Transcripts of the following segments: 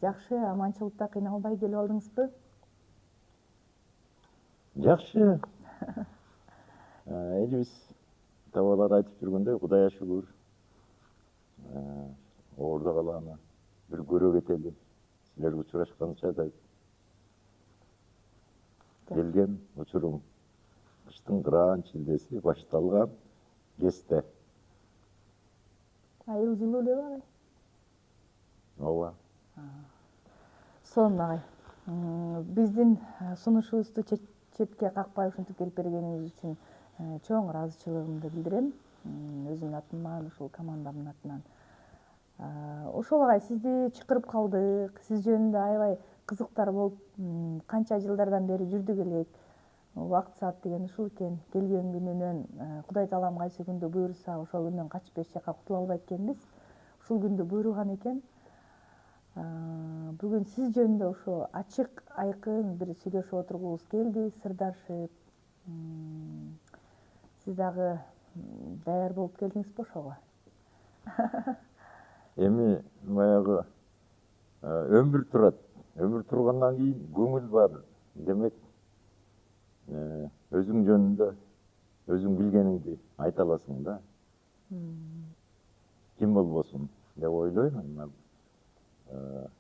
Жакшы, аманчылыкта кыйналбай келип алдыңызбы? Жакшы. Элибиз табалар айтып жүргөндөй, Кудайга шүгүр. Ордо каланы бир көрө кетели. Силерге учурашканча деп келген учурум. Кыштын кыраан чилдеси башталган кезде. Айыл жылуу эле агай. Ооба. Сонун агай. Биздин сунушубузду четке какпай ушинтип келип бергениңиз үчүн чоң ыраазычылыгымды билдирем. Өзүмдүн атыман, ушул командамдын атынан. Ошол агай, сизди чакырып калдык. Сиз жөнүндө аябай кызыктар болуп, канча жылдардан бери жүрдүк элек. Убакыт саат деген ушул экен. Келген күнүнөн Кудай таалам кайсы күндө буйруса, ошол күндөн качып эч жака кутула албайт экенбиз. Ушул күндө буйруган экен. Бүгүн сиз жөнүндө ошо ачык, айкын бир сүйлөшүп отургубуз келди, сырдашып. Сиз дагы даяр болуп келдиңизби ошого? Эми баягы өмүр турат. Өмүр тургандан кийин көңүл бар. Демек, өзүң жөнүндө өзүң билгениңди айта аласың да. Ким болбосун деп ойлойм.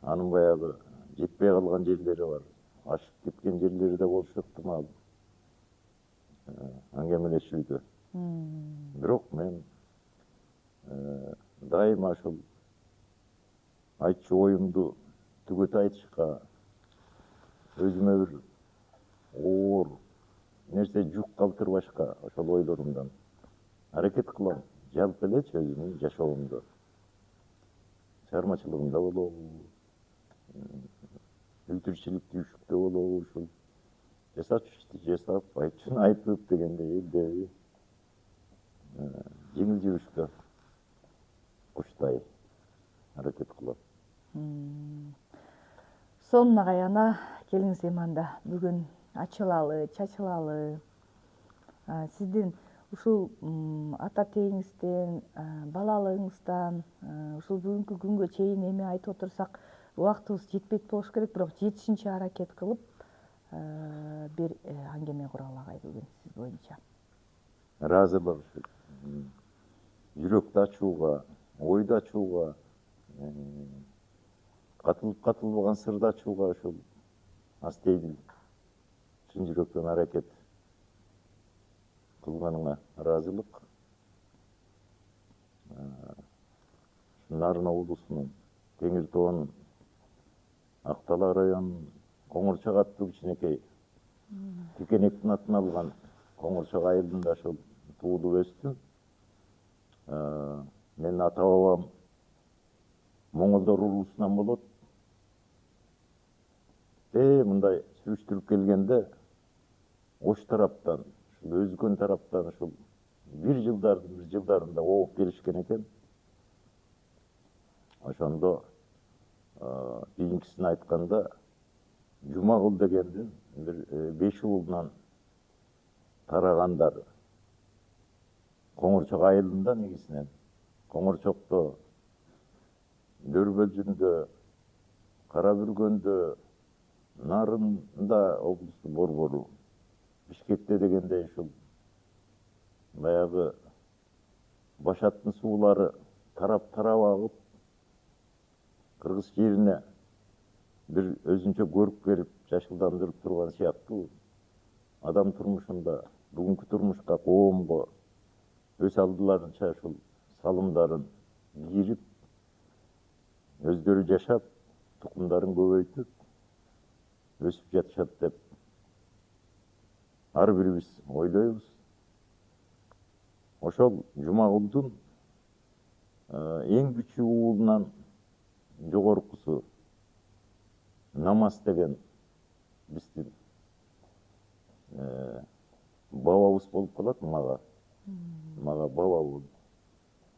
Анын баягы жетпей калган жерлери бар. Ашып кеткен жерлери да болушу ыктымал. Аңгемелешүүдө. Бирок мен дайыма ошол айтчу оюмду түгөтө айтышка, өзүмө бир оор нерсе жүк калтырбашка ошол ойлорумдан аракет кылам. Жалпы элечи өзүмдүн жашоомдо, чыгармачылыгымда болобу, үлтүрчүлүк түйшүктө болобу, ушул жасачу ишти жасап, айтчуну айтып дегендей элдеби жеңил жүрүшкө куштай аракет кылам. Сонун агай, ана келиңиз эми анда бүгүн ачылалы, чачылалы. Сиздин ушул ата тээңизден, балалыгыңыздан, ушул бүгүнкү күнгө чейин эми айтып отурсак, убактыбыз жетпейт болуш керек, бирок жетишинче аракет кылып бир аңгеме куралы агай бүгүн сиз боюнча. Ыраазылык, жүрөктү ачууга, ойду ачууга, катылып катылбаган сырды ачууга ушул Астейдил чын жүрөктөн аракет кылганыңа ыраазылык. Нарын облусунун Теңир тоонун Ак Дала районунун Коңурчак аттуу кичинекей тикенектин атын алган Коңурчак айылында ошол туулуп өстүм. Менин ата бабам Моңолдор улусунан болот. Мындай сүрүштүрүп келгенде Ош тараптан, ушул өзгөн тараптан ушул бир жылдарында ооп келишкен экен. Ошондо кийинкисин айтканда Жумагул дегендин бир 5 уулунан тарагандар. Коңурчак айылында негизинен. Коңурчокто, Дөрбөлжүндө, Кара Бүргөндө, Нарында, облусту Борбору, Бишкекте дегендей ушул баягы башаттын суулары тарап агып, кыргыз жерине бир өзүнчө көрүп берип, жашылдандырып турган сыяктуу адам турмушунда, бүгүнкү турмушка, коомго өз алдыларынча ушул салымдарын кийирип, өздөрү жашап, тукумдарын көбөйтүп, өсүп жатышат деп ар бирибиз ойлойбуз. Ошол Жумагулдун эң кичүү уулунан жогоркусу Намаз деген биздин бабабыз болуп калат мага. Мага баба болду.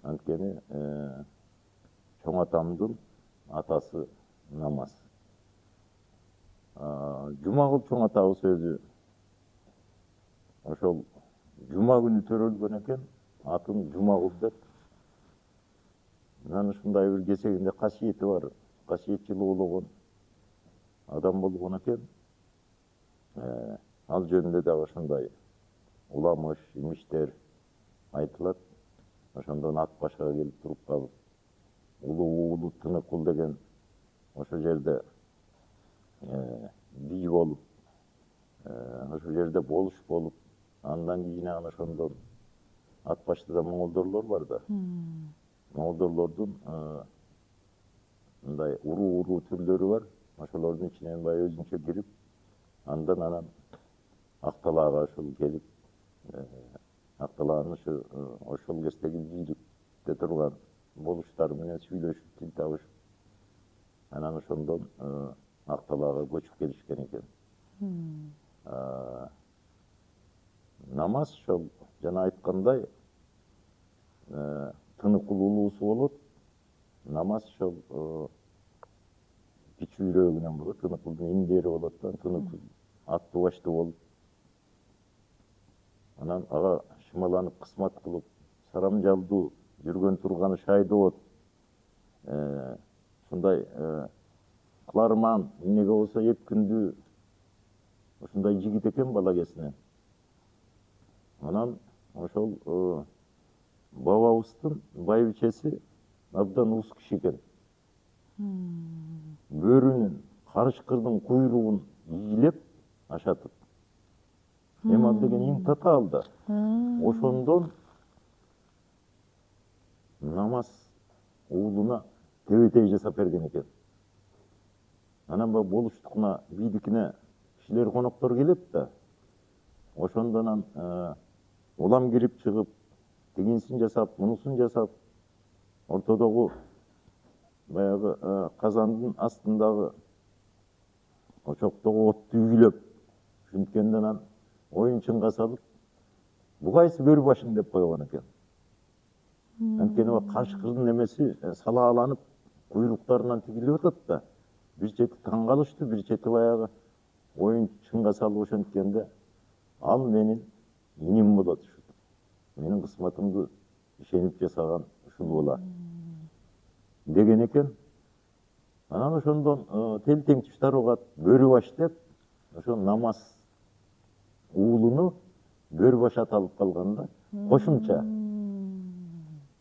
Анткени чоң атамдын атасы Намаз. Жумагул чоң атабыз өзү ошол жума күнү төрөлгөн экен, атын Жумагул деп. Анан ушундай бир кесегинде касиети бар. касиетчил болгон адам болгон экен. Ал жөнүндө дагы ушундай уламыш, имиштер айтылат. Ошондон ат башыга келип туруп калып, улуу уулу Тыныкул деген ошол жерде бий болуп, ошол жерде болуш болуп, андан кийин анан ошондон ат баштыда моңолдорлор бар да. Моңолдорлордун мындай уруу түрлөрү бар. Ошолордун ичинен баягы өзүнчө кирип, анан Акталаага ошол келип, Акталаанын ошол кездеги бийликте турган болуштары менен сүйлөшүп, тил табышып, анан ошондон Акталаага көчүп келишкен экен. Намаз ошол жана айткандай Тыныкул улуусу болот. Намаз ошол кичүүрөөгүнөн болот. Тыныкулдун индери болот да. Тыныкул аттуу баштуу болуп, анан ага шымаланып кызмат кылып, Сарамжалдуу жүргөн турганы шайдоот, ушундай кыларман, эмнеге болсо эп күндүү ушундай жигит экен бала кезинен. Анан ошол бабабыздын байбичеси абдан уус киши экен. Бөрүнүн, карышкырдын куйругун ийилеп ашатып. Эми ал деген эң татаал да. Ошондон намаз уулуна тебетей жасап берген экен. Анан баягы болуштукуна, бийдикине кишилер, коноктор келет да. Ошондон улам кирип чыгып, тигинсин жасап, мунусун жасап, ортодогу баягы казандын астындагы очоктогу отту үйлөп, ушинткенде анан оюн чынга салып, бу кайсы бөр башың деп койгон экен. Анткени карышкырдын эмеси салааланып, куйруктарынан тигилип атат да. Бир чети таң калыштуу, бир чети баягы оюн чынга салып ошенткенде, ал менин иним болот. Менин кысматымды ишенип жасаган ушул бола деген экен. Анан ошондон тел тең туштар угат, бөрү баш деп, ошо намаз уулуну бөр баш аталып калган да, кошумча.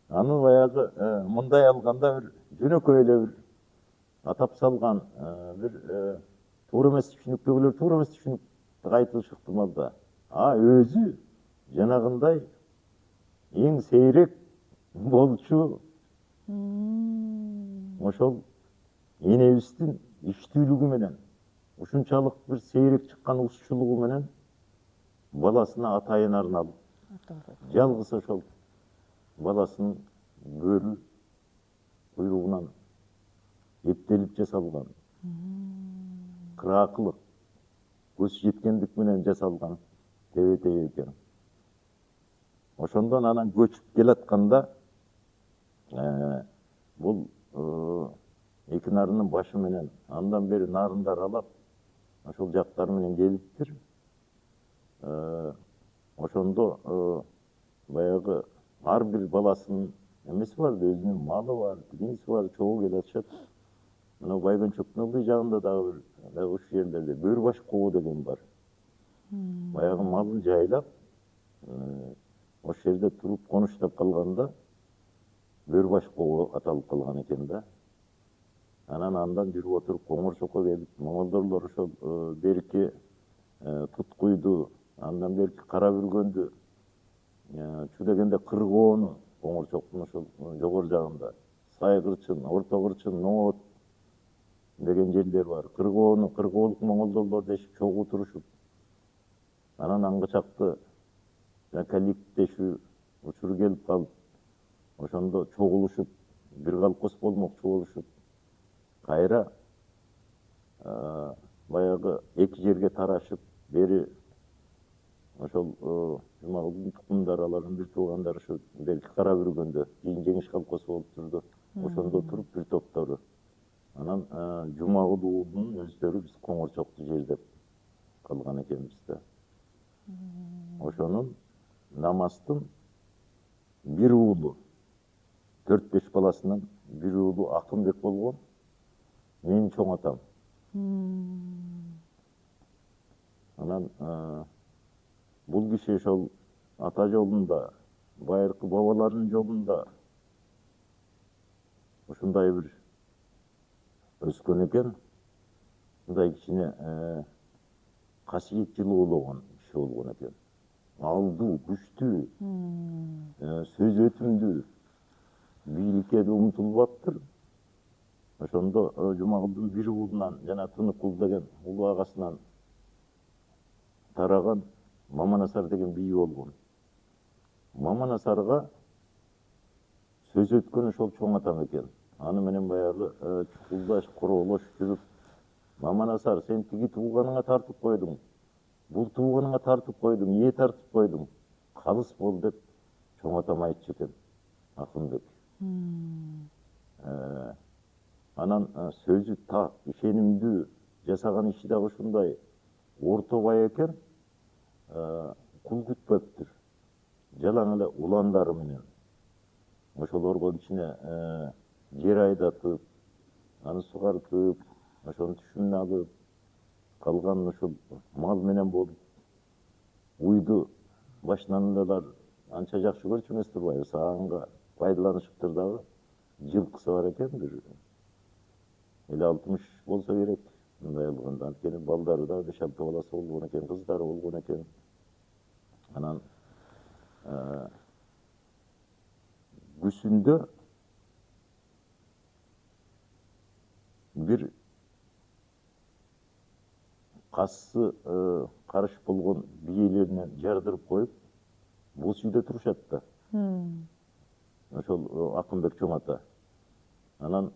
Аны баягы мындай алганда бир жөнөкөй эле бир атап салган, бир туура эмес түшүнүктөгүлөр туура эмес түшүнүктү айтылышы ыктымал да. Өзү жанагындай эң сейрек болчу ошол энебиздин иштүүлүгү менен, ушунчалык бир сейрек чыккан узчулугу менен баласына атайын алып, жалгыз ошол баласынын бөрү куйругунан эптелип жасалган, кыраакылык, көз жеткендик менен жасалган тебетей экен. Ошондон анан көчүп келатканда бул эки нарынын башы менен андан бери нарындар алап, ошол жактары менен келиптир. Ошондо баягы ар бир баласынын эмеси бар да, өзүнүн малы бар, тигиниси бар, чогуу келе атышат. Мына Байгончоктун ылдый жагында дагы ушул жерлерде бөр баш коо деген бар. Баягы малын жайлап, ошол жерде туруп конуштап калганда бөр баш коо аталып калган экен да. Анан андан жүрүп отуруп Коңорчокко келип, моңолдорлор ошол берки Туткуйду, андан берки Кара Бүргөндү, чу дегенде Кыргоону, Коңорчоктун ошол жогору жагында, Сайгырчын, Орто Кырчын, Ноот деген жерлер бар. Кыргоону кыргоолук моңолдорлор дешип чогуу турушуп, анан аңгы чакты коллектиштешүү учуру келип калып, ошондо чогулушуп, бир колхоз болмокчу болушуп, кайра баягы эки жерге тарашып, бери ошол Жумагулдун тукумдары, алардын бир туугандары ошо берки Кара Бүргөндө, кийин Жеңиш колхозу болуп турду. Ошондо туруп бир топтору. Анан Жумагул уулунун өздөрү биз Коңорчокту жердеп калган экенбиз да. Ошонун намаздын бир уулу, 4-5 баласынан бир уулу Акынбек болгон. Менин чоң атам. М. Анан бул киши ошол ата жолунда, байыркы бабаларынын жолунда ушундай бир өскөн экен. Мындай кичине касиетчил болгон киши болгон экен. Алдуу, күчтүү, сөз өтүмдүү, бийликке да умтулбаптыр. Ошондо Жумагулдун бир уулунан жана Тынык ул деген улуу агасынан тараган Маманасар деген бий болгон. Маманасарга сөз өткөн ошол чоң атам экен. Аны менен баягы чукулдаш, короолош жүрүп, Маманасар, сен тиги тууганыңа тартып койдуң, бул тууганыңа тартып койдуң, ээ тартып койдуң, калыс бол деп чоң атам айтчу экен, Акынбек. Анан сөзү так, ишенимдүү, жасаган иши дагы ушундай орто бай экен, кул күтпөптүр. Жалаң эле уландары менен ошолорго ичине жер айдатып, аны сугартып, ошонун түшүмүн алып, калган ушул мал менен болуп, уйду башынан эле анча жакшы көрчү эмес турбайбы, саганга пайдаланышыптыр дагы. Жылкысы бар экен, бир 50-60 болсо керек, мындай болгондо. Анткени балдары да 5-6 баласы болгон экен, кыздары болгон экен. Анан күзүндө бир кассы карыш болгон биелеринен жардырып коюп, боз үйдө турушат да. Ошол Акынбек чоң ата. Анан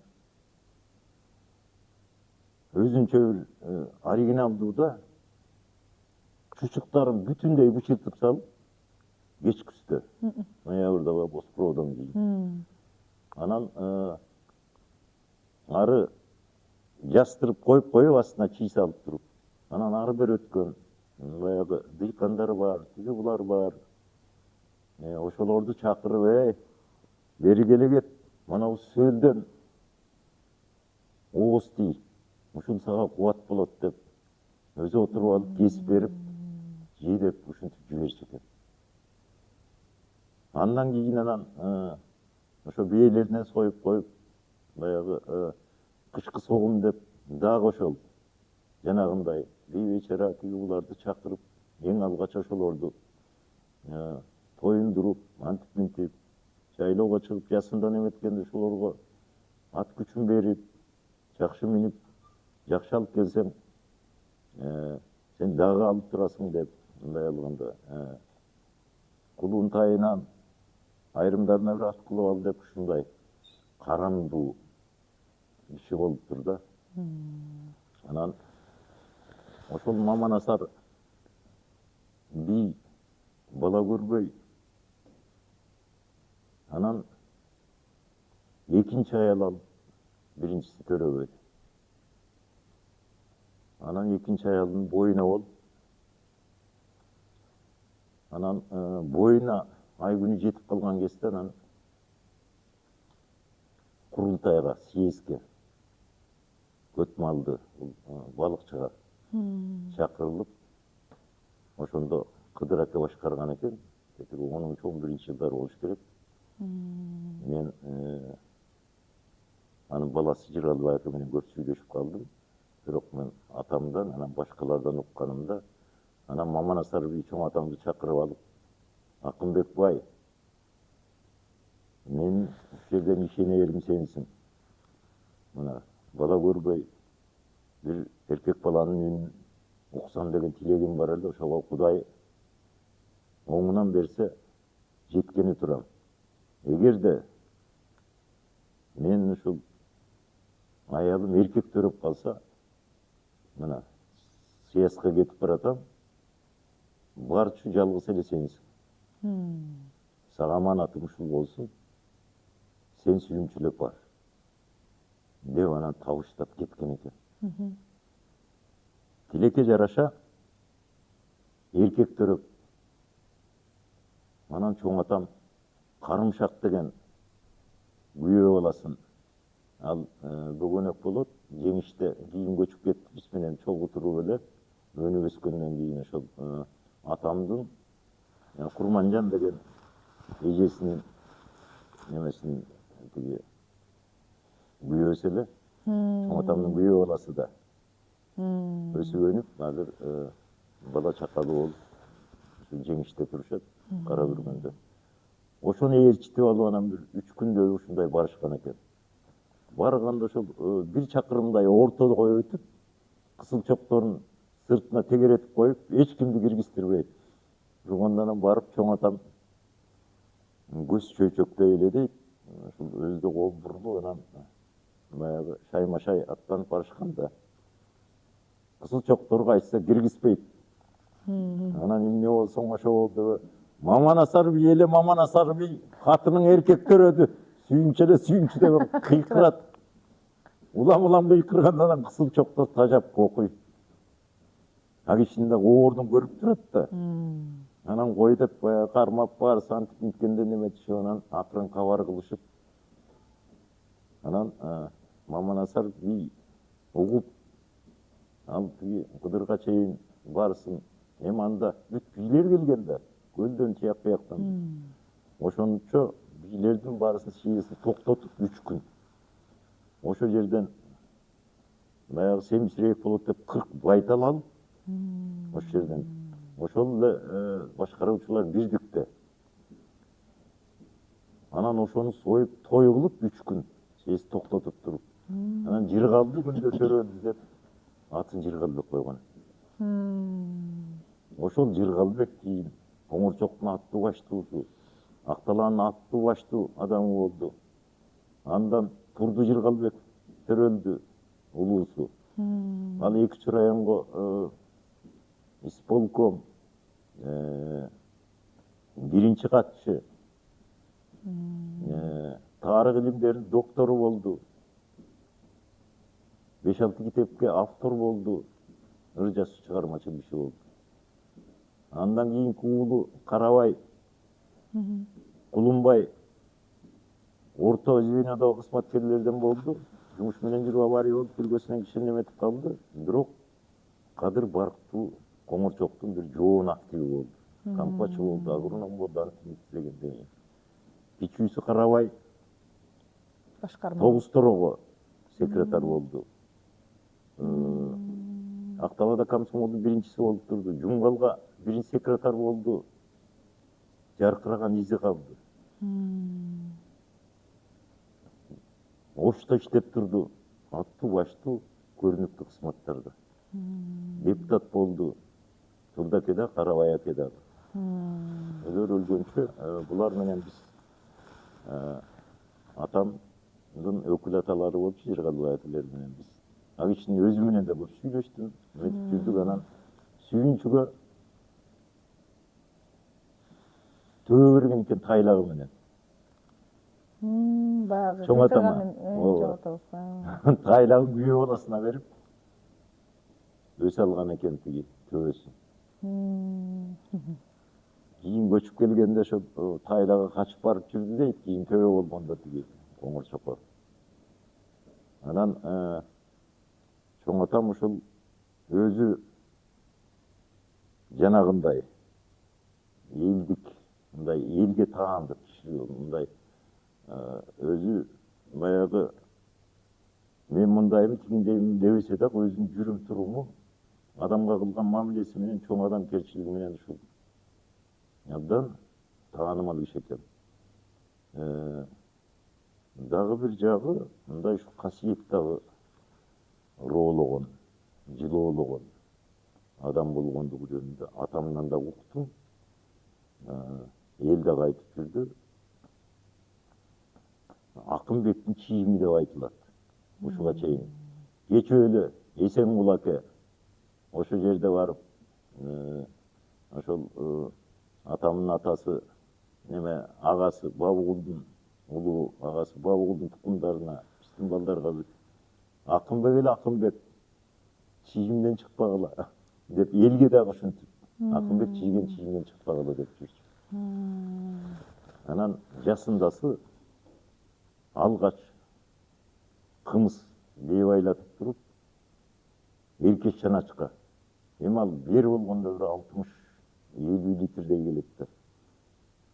өзүнчө бир оригиналдуу да чучуктарын бүтүндөй бычыртып салып, кечкүстө, ноябрда боз проводон кийип. Анан ары жастырып коюп астына чий салып туруп, анан ары бери өткөн баягы дыйкандар бар, тиги булар бар. Ошолорду чакырып, бери келе кет, манабу сөлдөн ооз тий, ушул сага кубат болот деп, өзү отуруп алып кесип берип, жей деп ушинтип жиберчү экен. Андан кийин анан ошо биелеринен союп коюп, баягы кышкы согум деп дагы ошол жанагындай бейбечара тиги буларды чакырып, эң алгач ошолорду тоюндуруп, антип мынтип, жайлоого чыгып жасындан эметкенде ошолорго ат күчүн берип, жакшы минип, жакшы алып келсең, сен дагы алып турасың деп, мындай алганда кулун тайынан айрымдарына бир ат кылып ал деп ушундай карамдуу киши болуптур да. Анан ошол Маманасар бий бала көрбөй, анан экинчи аял алып, биринчиси төрөбөй. Анан экинчи аялдын боюна болуп, анан боюна ай күнү жетип калган кезде анан курултайга, съездге көт малды балыкчыга чакырылып, ошондо Кыдыр аке башкарган экен. 10-11 жылдары болуш керек. Мен анын баласы Жыргалбай аке менен көп сүйлөшүп калдым. Бирок мен атамдан, анан башкалардан укканымда, анан Маманасар бий чоң атамды чакырып алып, Акынбек бай, мен ушул жерден ишенерим сенсиң. Мына бала көрбөй бир эркек баланын үнүн уксам деген тилегим бар эле, ошого Кудай оңунан берсе жеткени турам. Эгерде мен ушул аялым эркек төрөп калса, мына съездге кетип баратам, барчу жалгыз эле сенсиң. Сага аманатым ушул болсун, сен сүйүнчүлөп бар деп анан табыштап кеткен экен. Тилекке жараша эркек төрөп, анан чоң атам Карымшак деген күйөө баласын Ал бөгөнөк болот, жеңиште кийин көчүп кетти биз менен чогуу туруп эле өнүп өскөндөн кийин ошол атамдын Курманжан деген эжесинин немесин тиги күйөөсү эле чоң атамдын күйөө баласы да өсүп өнүп азыр бала чакалуу болуп ушу жеңиште турушат кара бүргөндө. Ошону ээрчитип алып анан бир 3 күндөй ушундай барышкан экен. Барганда ошол 1 чакырымдай ортого өтүп, кызылчокторун сыртына тегеретип коюп, эч кимди киргиздирбейт. Ошондон анан барып чоң атам көз чөйчөктөй эле дейт. Ошол өзү да кол бурду, анан баягы шайма-шай аттанып барышканда кызылчокторго айтса киргизбейт. Анан эмне болсоң ошо болду. Маманасар би эле Маманасар би катының эркектер сүйүнчү деп кыйкырат. Улам кыйкыргандан анан кызылчоктор тажап кокуйт. А кишини да оордун көрүп турат да. Анан кой деп баягы кармап бар сантип ниткенде неметишип анан акырын кабар кылышып. Анан Маманасар би угуп ал тиги Кыдырга чейин барсын. Эми анда бүт бийлер келген да. Көлдөн тияк бияктан. Ошончо бийлердин баарысын сиесин токтотуп 3 күн. Ошол жерден баягы семизирээк болот деп 40 байтал алып, ошол жерден ошол эле башкаруучулар бирдикте. Анан ошону союп той кылып 3 күн сиесин токтотуп туруп. Анан Жыргалды күндө төрөлдү деп атын Жыргалбек койгон. Ошол Жыргалбек кийин Коңорчоктун аттуу баштоосу, Акталаанын аттуу баштуу адамы болду. Андан Турду Жыргалбек төрөлдү улуусу. Ал 2 районго исполком биринчи катчы, тарых илимдеринин доктору болду. 5-6 китепке автор болду. Ыр жазуу чыгармачыл киши болду. Андан кийинки уулу Карабай, Кулунбай орто звенодогу кызматкерлерден болду. Жумуш менен жүрүп авария болуп тилгесинен киши неметип калды. Бирок Кадыр Барктуу Коңорчоктун бир жоон активи болду. Кампачы болду, агроном болду, антип дегендей. Кичүүсү Карабай башкарма. Тогусторого секретарь болду. Акталада комсомолдун биринчиси болуп турду. Жумгалга биринчи секретарь болду. Жаркыраган изи калды. Ошто иштеп турду. Аттуу баштуу көрүнүктүү кызматтарда. Депутат болду. Турдаке да, Карабай аке да. Өлөр өлгөнчө булар менен биз атамдын өкүл аталары болуп Жыргалбай аталар менен биз. А кишинин өзү менен да көп сүйлөштүм. Өтүп жүрдүк, анан сүйүнчүгө төбө берген экен тайлагы менен. Баягы Чоң атама. Тайлагын күйөө баласына берип өсө алган экен тиги төбөсүн. Кийин көчүп келгенде ошо тайлага качып барып жүрдү дейт, кийин төбө болгондо тиги Коңорчокко. Анан чоң атам ушул өзү жанагындай элдик, мындай элге таандык киши, мындай өзү баягы мен мындаймын, тигиндеймин дебесе да өзүнүн жүрүм туруму, адамга кылган мамилеси менен, чоң адамгерчилиги менен ушул абдан таанымал киши экен. Дагы бир жагы мындай ушу касиет дагы роологон, жылоологон адам болгондугу жөнүндө атамдан да уктум. Эл дагы айтып жүрдү. Акынбектин чийими деп айтылат. Ушуга чейин. Кечээ эле Эсенкул аке ошол жерде барып, ошол атамдын атасы неме агасы Бабыкулдун улуу агасы Бабыкулдун тукумдарына биздин балдарга Акынбек эле Акынбек чийимден чыкпагыла деп элге дагы ушинтип, Акынбек чийген чийимден чыкпагыла деп жүрчү. Анан жасындасы алгач кымыз бейіп айлатып туруп эркеш чаначка эми ал бери болгондо бир 60-50 литрдей келет да.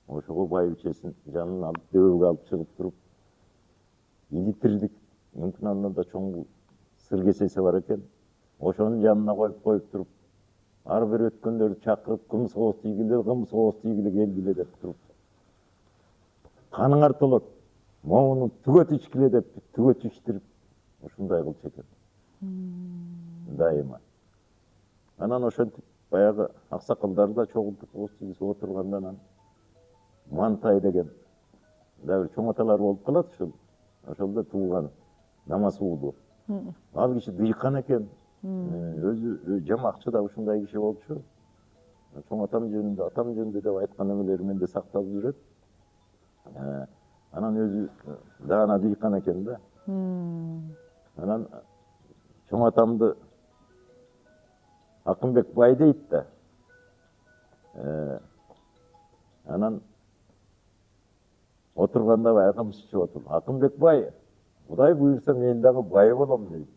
Ошого байбичесин жанына алып дөбөгө алып чыгып туруп литрдик мүмкүн андан да чоң сыр кесеси бар экен. Ошонун жанына коюп туруп ар бир өткөндөрдү чакырып кымыз кооз тийгиле келгиле деп туруп каныңар толот могуну түгөт ичкиле деп түгөт ичтирип ушундай кылчу экен дайыма. Анан ошентип баягы аксакалдар да чогултуп кооз тийгизип отурганда анан Мантай деген да бир чоң аталар болуп калат ушул. Ошолдо туулган намаз уулу. Ал киши дыйкан экен. Өзү жамакчы да ушундай киши болчу. Чоң атам жөнүндө деп айткан эмелери менде сакталып жүрөт. Анан өзү даана дыйкан экен да. Анан чоң атамды Акынбек бай дейт да. Анан отурганда баягы кымыз ичип отуруп, Акынбек бай, Кудай буйрса мен дагы бай болом дейт.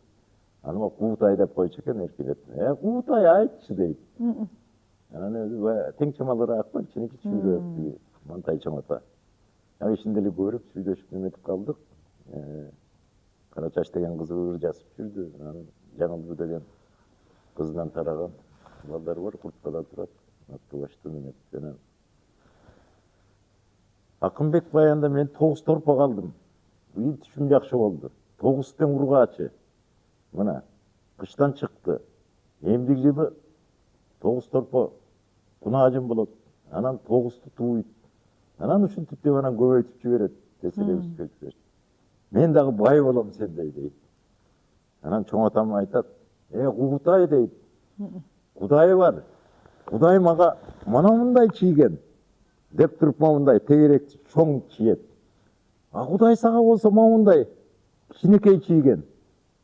Анан Куутай деп койчу экен эркелеп. Куутай айтчы дейт. Анан өзү тең чамалыраак бар, кичинекей чүрөк Мантай чоң ата. Ишинде эле көрүп, сүйлөшүп неметип калдык. Кара чач деген кызы ыр жасып жүрдү. Анан Жаңылбү деген кызынан тараган балдар бар, Курткада турат. Аттыбаштын эметкен. Акынбек баянда мен 9 торпо калдым. Үй түшүм жакшы болду. 9 тең ургаачы. Мына кыштан чыкты. Эмдик жылы 9 торпо кунаажым болот. Анан 9-ту тууйт. Анан ушинтип деп анан көбөйтүп жиберет. Деселебиз. Мен дагы бай болом сендей дейт. Анан чоң атам айтат, Куутай дейт. Кудай бар. Кудай мага мына мындай чийген. Деп туруп мындай тегеректи чоң чиет. Кудай сага болсо мындай кичинекей чийген.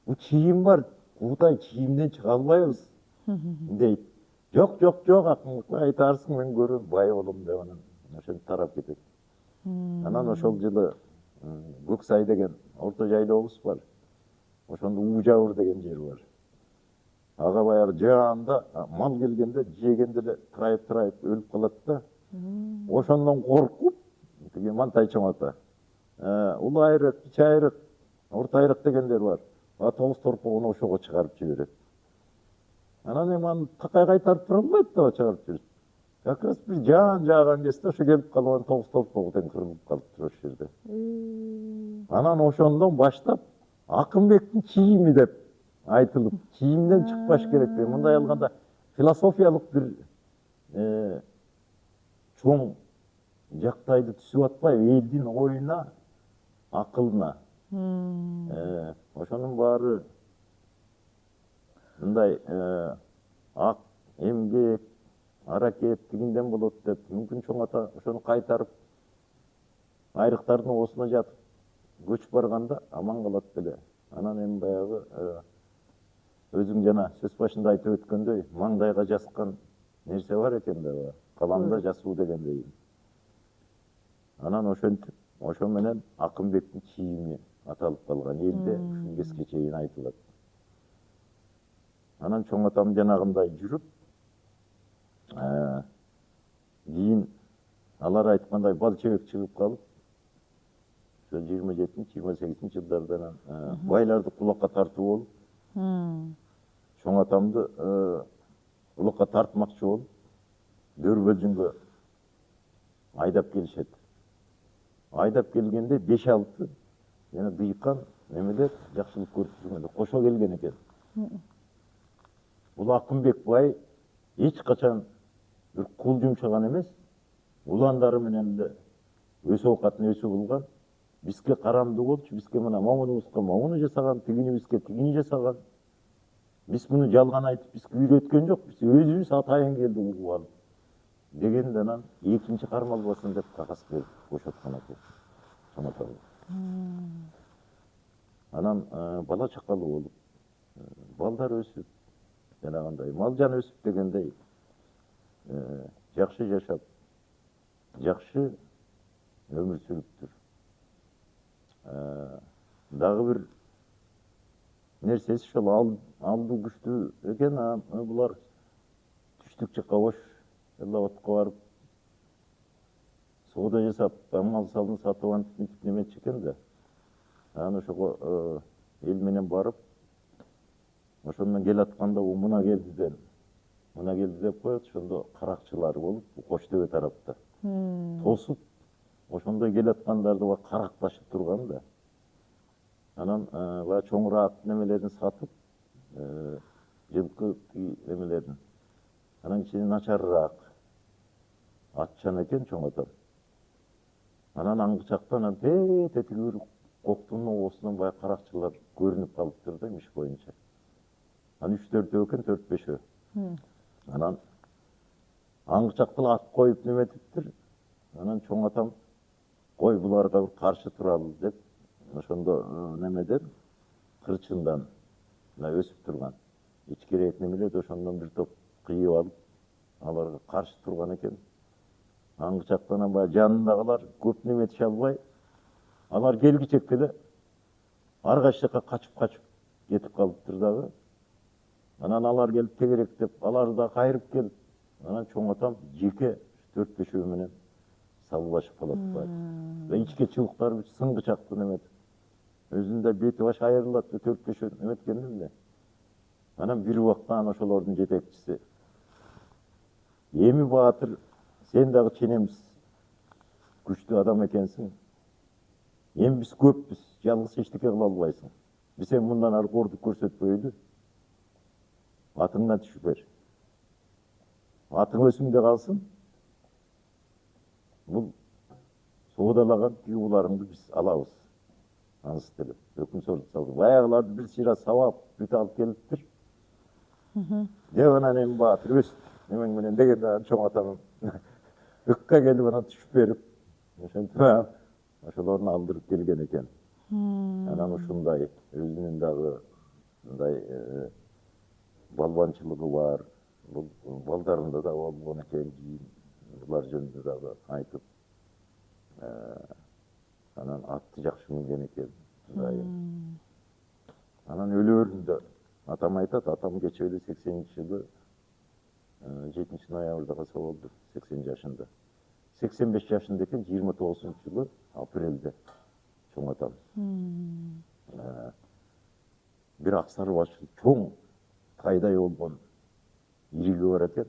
Бу чийим бар. Кудай чийимден чыга албайбыз дейт. Жок, Акынбек айтарсың, мен көрөм бай болом деп анан ошентип тарап кетет. Анан ошол жылы Көксай деген орто жайлообуз бар. Ошондо Уужабыр деген жер бар. Ага баягы жаанда мал келгенде жегенде эле трайып өлүп калат да. Ошондон коркуп, тиги Мантай чоң ата. Улуу айрык, кичи айрык, орто айрык дегендер бар. 9 торпогуну ошого чыгарып жиберет. Анан эми аны такай кайтарып тура албайт да чыгарып жиберет. Как раз бир жаан жааган кезде ошо келип калган 9 торпогу тең кырылып калыптыр ошол жерде. Анан ошондон баштап Акынбектин чийими деп айтылып, чийимден чыкпаш керек деп. Мындай алганда философиялык бир чоң жактайды түзүп атпайбы элдин оюна, акылына. Ошонун баары мындай ак эмгек, аракет тигинден болот деп, мүмкүн чоң ата ошону кайтарып айрыктардын оосуна жатып көчүп барганда аман калат беле. Анан эми баягы өзүң жана сөз башында айтып өткөндөй, маңдайга жазган нерсе бар экен да, каламда жазуу дегендей. Анан ошентип, ошо менен Акынбектин чийими аталып калган, элде ушул кезге чейин айтылат. Анан чоң атам жанагындай жүрүп, кийин алар айткандай бал чебек чыгып калып, ошо 27-28 жылдарда байларды кулакка тартуу болуп, чоң атамды кулакка тартмакчы болуп, Дөрбөлжүнгө айдап келишет. Айдап келгенде 5-6 жана дыйкан немелер жакшылык көрүп жүргөндө кошо келген экен. Бул Акынбек бай эч качан бир кул жумшаган эмес, уландары менен эле өз оокатын өзү кылган. Бизге карамдуу болчу, бизге мына момунубузга момуну жасаган, тигинибизге тигини жасаган. Биз муну жалган айтып, бизге үйрөткөн жок, биз өзүбүз атайын келди угуп алып. Дегенде анан экинчи кармалбасын деп кагаз берип бошоткон экен. Анан бала чакалуу болуп, балдар өсүп, жанагындай мал жан өсүп дегендей жакшы жашап, жакшы өмүр сүрүптүр. Дагы бир нерсеси ошол алдуу күчтүү экен. Булар түштүк жакка кош отко барып соода жасап, мал салын сатып антип мынтип неметчү экен да. Анан ошого эл менен барып, ошондон келатканда мына келди деп коет. Ошондо каракчылар болуп, Коштөбө тарапта тосуп, ошондой келаткандарды каракташып турган да. Анан баягы чоңураак немелерин сатып, жылкы немелерин. Анан кичине начарыраак атчан экен чоң атам. Анан аңгы жактан тетигир коктун оосунан баягы каракчылар көрүнүп калыптыр да, миш боюнча. Анан 3-4 экен, 4-5. Анан аңгы жакта ат коюп неметиптир. Анан чоң атам кой буларга бир каршы туралы деп, ошондо немеден кырчындан өсүп турган ичкерээк немелерди ошондон бир топ кыйып алып, аларга каршы турган экен. Аңгы жактан баягы жанындагылар көп неметише албай, алар келгичекке эле ар кайсы жакка качып кетип калыптыр дагы. Анан алар келип тегеректеп, алар да кайрып келип, анан чоң атам жеке 4-5 менен салбашып калат баягы. Ичке чыбыктар сыңгы чакты неметип, өзүндө бети башы айрылат, 4-5 неметкенде эле. Анан бир убакта ошолордун жетекчиси: "Эми Баатыр, сен дагы ченемиз, күчтүү адам экенсиң. Эми биз көппүз, жалгыз эчтеке кыла албайсың. Биз сен мындан ары кордук көрсөтпөйлү. Атыңдан түшүп бер. Атың өсүңдө калсын. Бул соодалаган түйгүларыңды биз алабыз. Анысы деле өкүм сорду салды. Баягыларды бир сыйра сабап бүт алып келиптир. Деп анан эми Баатыр өс немең менен дегенде чоң атам ыкка келип анан түшүп берип, ошентип ошолорун алдырып келген экен. Анан ушундай өзүнүн дагы мындай балбанчылыгы бар. Бул балдарында да болгон экен, булар жөнүндө дагы айтып. Анан атты жакшы минген экен. Анан өлөөрүндө атам айтат, атам кече эле 80-жылы 7-ноябрда каза болду, 80 жашында. 85 жашында экен, 29-жылы апрелде чоң атам. Бир аксар башы чоң тайдай болгон ириги бар экен.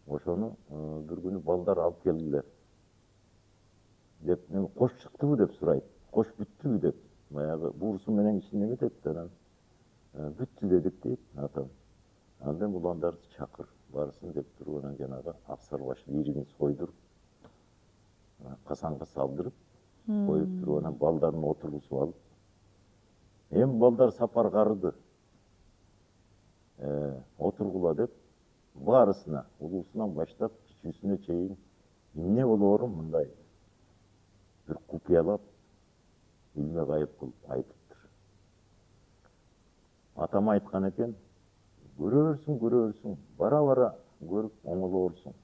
Ошону бир күнү балдар алып келдилер. Деп, кош чыктыбы деп сурайт. Кош бүттүбү деп. Баягы буурусу менен кичине эметет, анан бүттү дедик дейт атам. Андан уландарды чакыр, барсын деп туруп, анан жанагы аксар башы иригин сойдуруп, касанга салдырып коюп туруп, анан балдарын отургузуп алып, эми балдар сапар карыды. Отургула деп, баарысына, улуусунан баштап, кичүүсүнө чейин эмне болоорун мындай бир купуялап, илме кайып кылып айтыптыр. Атам айткан экен, көрөрсүң, бара көрүп оңолоорсуң.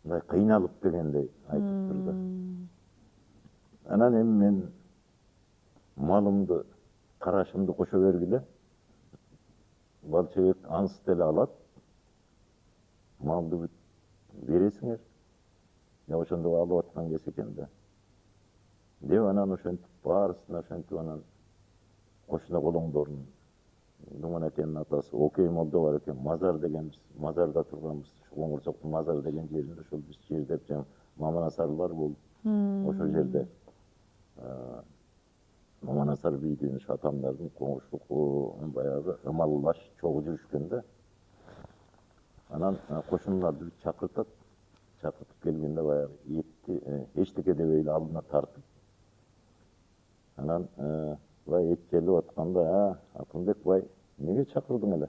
Мындай кыйналып дегендей айтыптыр да. Анан эми мен малымды, карашымды кошо бергиле. Балчебек ансы деле алат. Малды бүт бересиңер. Ошондо алып аткан кез экен да. Деп анан ошентип баарысына ошентип анан кошуна колоңдорун. Думан экенин атасы Окей молдо бар экен, Мазар дегенбиз, Мазарда турганбыз. Коңурсоктун Мазар деген жеринде ошол биз жердеп жана Маманасарлар болуп, ошол жерде Маманасар бийдин атамдардын коңурчулуку баягы ымаллаш чогуу жүрүшкөн да. Анан кошуналарды чакыртат. Чакыртып келгенде баягы этти эчтеке дебей эле алдына тартып. Анан бай эт келип атканда, Акынбек бай, эмнеге чакырдың эле?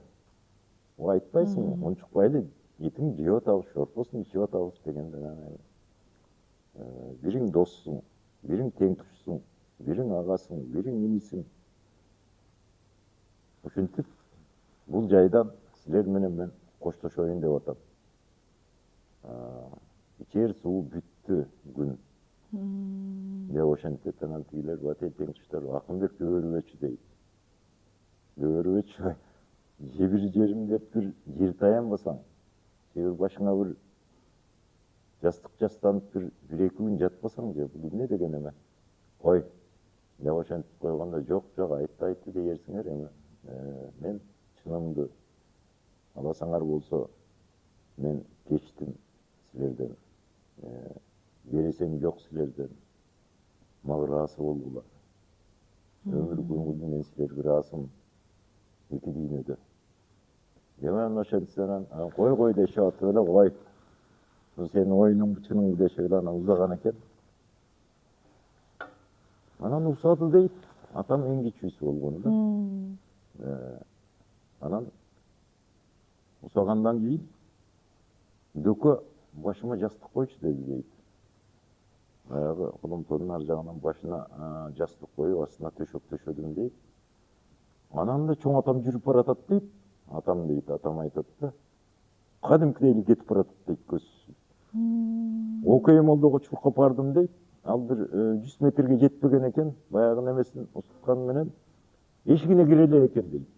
Айтпайсыңбы? Унчукпай эле этиң жеп атабыз, шорпосун ичип атабыз дегенде, бириң доссуң, бириң теңтушсуң, бириң агасың, бириң инисиң. Ошентип бул жайдан силер менен мен коштошоюн деп атам. Ичер суу бүттү күн. деп ошентет. Анан тигилер батен кыштар Акынбек дөөрүбөчү дейт. Дөөрүбөчү жебир жерим деп бир жер таянбасаң, же башыңа бир жастык жастанып бир эки күн жатпасаң же бул эмне деген эме? Кой деп ошентип койгондо жок айтты дейерсиңер эми. Мен чынымды аласаңар болсо мен кечтим силерден. Бересем жок силерден. Мага ыраазы болгула. Өмүр көңүлдү мен силерге ыраазымын. Эки дүйнөдө. Демем ошентсе анан кой дешип атып эле кой. Бул сенин оюнуң чыныңбы дешип эле анан узаган экен. Анан усады дейт. Атам эң кичүүсү болгон да. Анан усагандан кийин дөкө башыма жастык койчу деди дейт. Баягы коломтордун ар жагынан башына жастык коюп, астына төшөк төшөдүм дейт. Анан да чоң атам жүрүп баратат дейт. Атам дейт, атам айтат да. Кадимкидей эле кетип баратат дейт көзсүз. Окей молдого чуркап бардым дейт. Ал бир 100 метрге жетпеген экен. Баягы немесин устуткан менен эшигине кире эле экен дейт.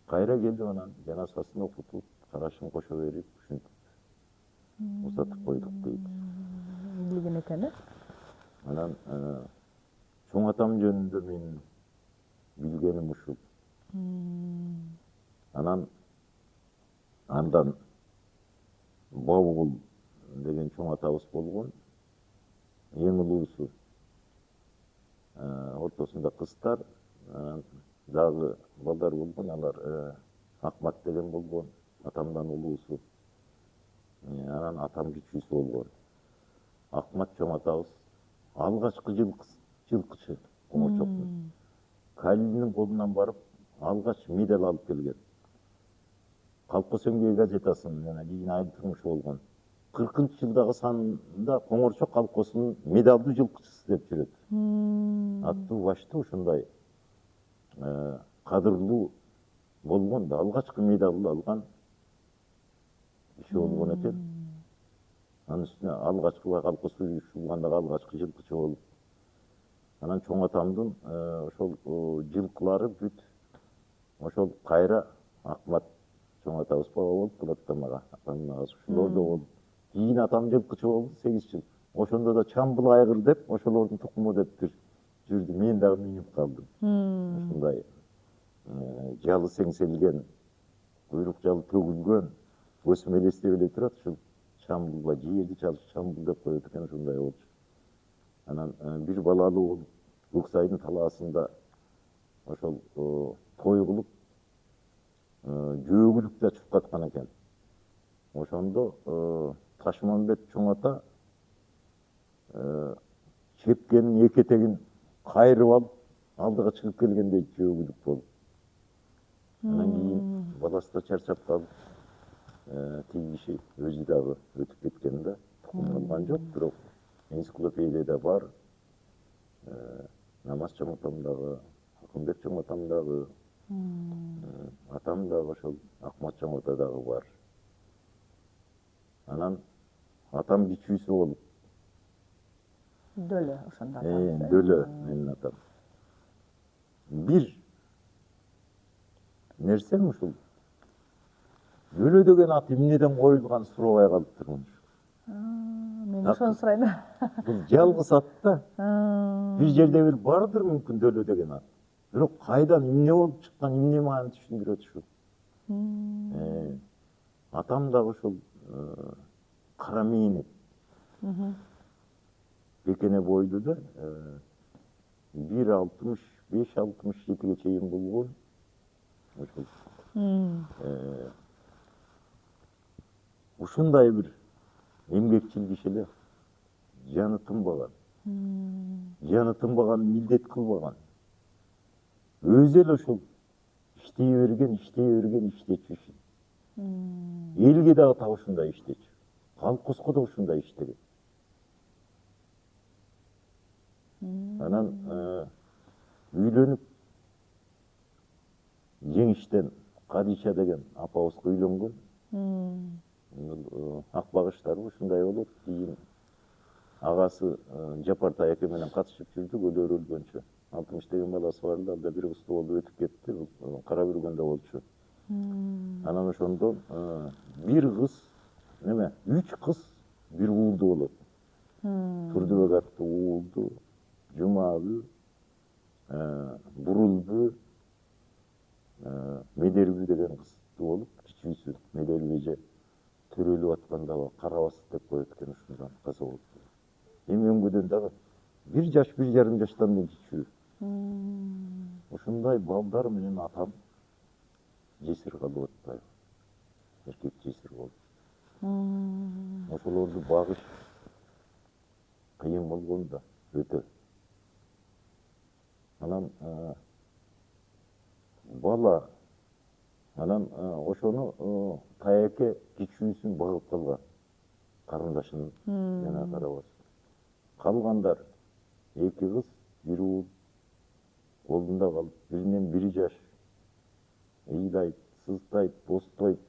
Кайра келди анан жаназасын окутуп, карашын кошо берип, ушинтип узатып койдук дейт. Билген экен, э? Анан чоң атам жөнүндө менин билгеним ушул. Анан андан Бабыл деген чоң атабыз болгон. Эң улуусу. Ортосунда кыздар, дагы балдар болгон, алар Акмат деген болгон, атамдан улуусу. Анан атам кичүүсү болгон. Акмат чоң атабыз алгачкы жылкычы Коңорчоктун. Калинин колунан барып, алгач медаль алып келген. Калкос Өңгөй газетасынын жана кийин айыл турмушу болгон. 40-жылдагы санында Коңорчок калкосунун медалдуу жылкычысы деп жүрөт. Аттуу баштуу ушундай кадырлуу болгон да, алгачкы медалды алган киши болгон экен. Анын үстүнө алгачкы калкос уюштурулгандагы алгачкы жылкычы болуп. Анан чоң атамдын ошол жылкылары бүт ошол кайра Акмат чоң атабыз бала болуп калат да мага. Атамдын агасы ушулордо болуп. Кийин атам жылкычы болду 8 жыл. Ошондо да чамбыл айгыр деп, ошолордун тукуму деп жүрдү. Мен дагы минип калдым. Ушундай жалы сеңселген, куйрук жалы төгүлгөн, көзүм элестеп эле турат. Ушул чамбылга жерди чалып чамбыл деп коет экен, ушундай болчу. Анан бир балалуу болуп, Көксайдын талаасында ошол той кылып, жөөгүлүк да чуркаткан экен. Ошондо Ташмамбет чоң ата чепкенин эки этегин кайрып алып, алдыга чыгып келгендей жөөгүлүк болуп. Анан кийин баласы да чарчап калып, тиги киши өзү дагы өтүп кеткен да. Тукум калган жок, бирок энциклопедияда бар. Намаз чоң атам дагы, Акынбек чоң атам дагы, атам дагы ошол Акмат чоң ата дагы бар. Анан атам кичүүсү болуп. Дөлө ошондо атам. Дөлө менин атам. Бир нерсем ушул. Дөлө деген ат эмнеден коюлган сурабай калыптырмын. Мен ошону сурайм. Бул жалгыз ат да. Бир жерде бир бардыр мүмкүн Дөлө деген ат. Бирок кайдан эмне болуп чыккан, эмне мага түшүндүрөт ушул. Атам дагы ушул кара мээник. Бекене бойлуу да, 1,65-67 чейин болгон. Ошол. Ушундай бир эмгекчил киши эле, жаны тынбаган. Жаны тынбаган, милдет кылбаган. Өзү эле ошол иштей берген, иштечү. Элге дагы так ушундай иштечү. Калкоско да ушундай иштеген. Анан үйлөнүп Жеңиштен Кадиша деген апабызга үйлөнгөн. Ак багыштар ушундай болот. Кийин агасы Жапартай аке менен катышып жүрдүк, өлөр өлгөнчө. 60 деген баласы бар эле, ал да бир кызды болуп өтүп кетти, кара бүргөндө болчу. Анан ошондон бир кыз неме, 3 кыз бир уулду болот. Турдубек аттуу уулду, Жумагүл, Бурулбү, Меделби деген кызды болуп, кичүүсү Меделби же төрөлүп атканда карабас деп коет экен, ушундан каза болуп. Эми өңгөдөн дагы 1 жаш, 1,5 жаштан мен кичүү. Ушундай балдар менен атам жесир калып атпайбы? Эркек жесир болуп. Ошолорду багыш кыйын болгон да өтө. Анан бала анан ошону таяке кичүүсүн багып калган, карындашынын жана карабас. Калгандар 2 кыз, 1 уул колунда калып, биринен 1 жаш ыйлайт, сыздайт, бостойт.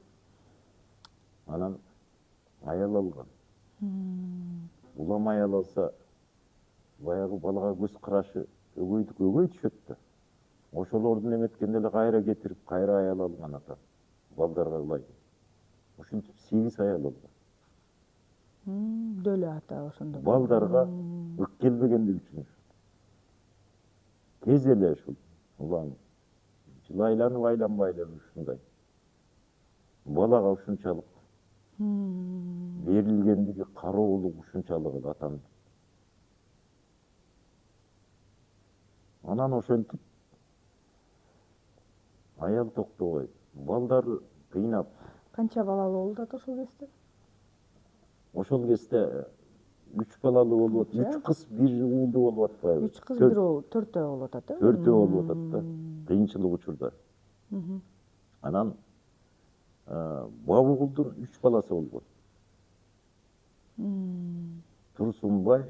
Анан аял алган. Улам аял алса, баягы балага көз карашы өгөй түшөт да. Ошолордун эметкенде эле кайра кетирип, кайра аял алган ата. Балдарга кылайт. Ушинтип 8 аял алган. Дөлө ата ошондо. Балдарга ык келбегендиги үчүн. Тез эле ушул улам жылайланып айланбай эле ушундай. Балага ушунчалык берилгендиги, кароолук ушунчалык эле атамдын. Анан ошентип аял токтобойт. Балдары кыйнап. Канча балалуу болду ата ошол кезде? Ошол кезде 3 балалуу болуп, 3 кыз, 1 уулду болуп атпайбы? 3 кыз, 1 уул, 4 болуп атат, э? 4 болуп атат да. Кыйынчылык учурда. Анан Бабыгулдун 3 баласы болгон. Турсунбай,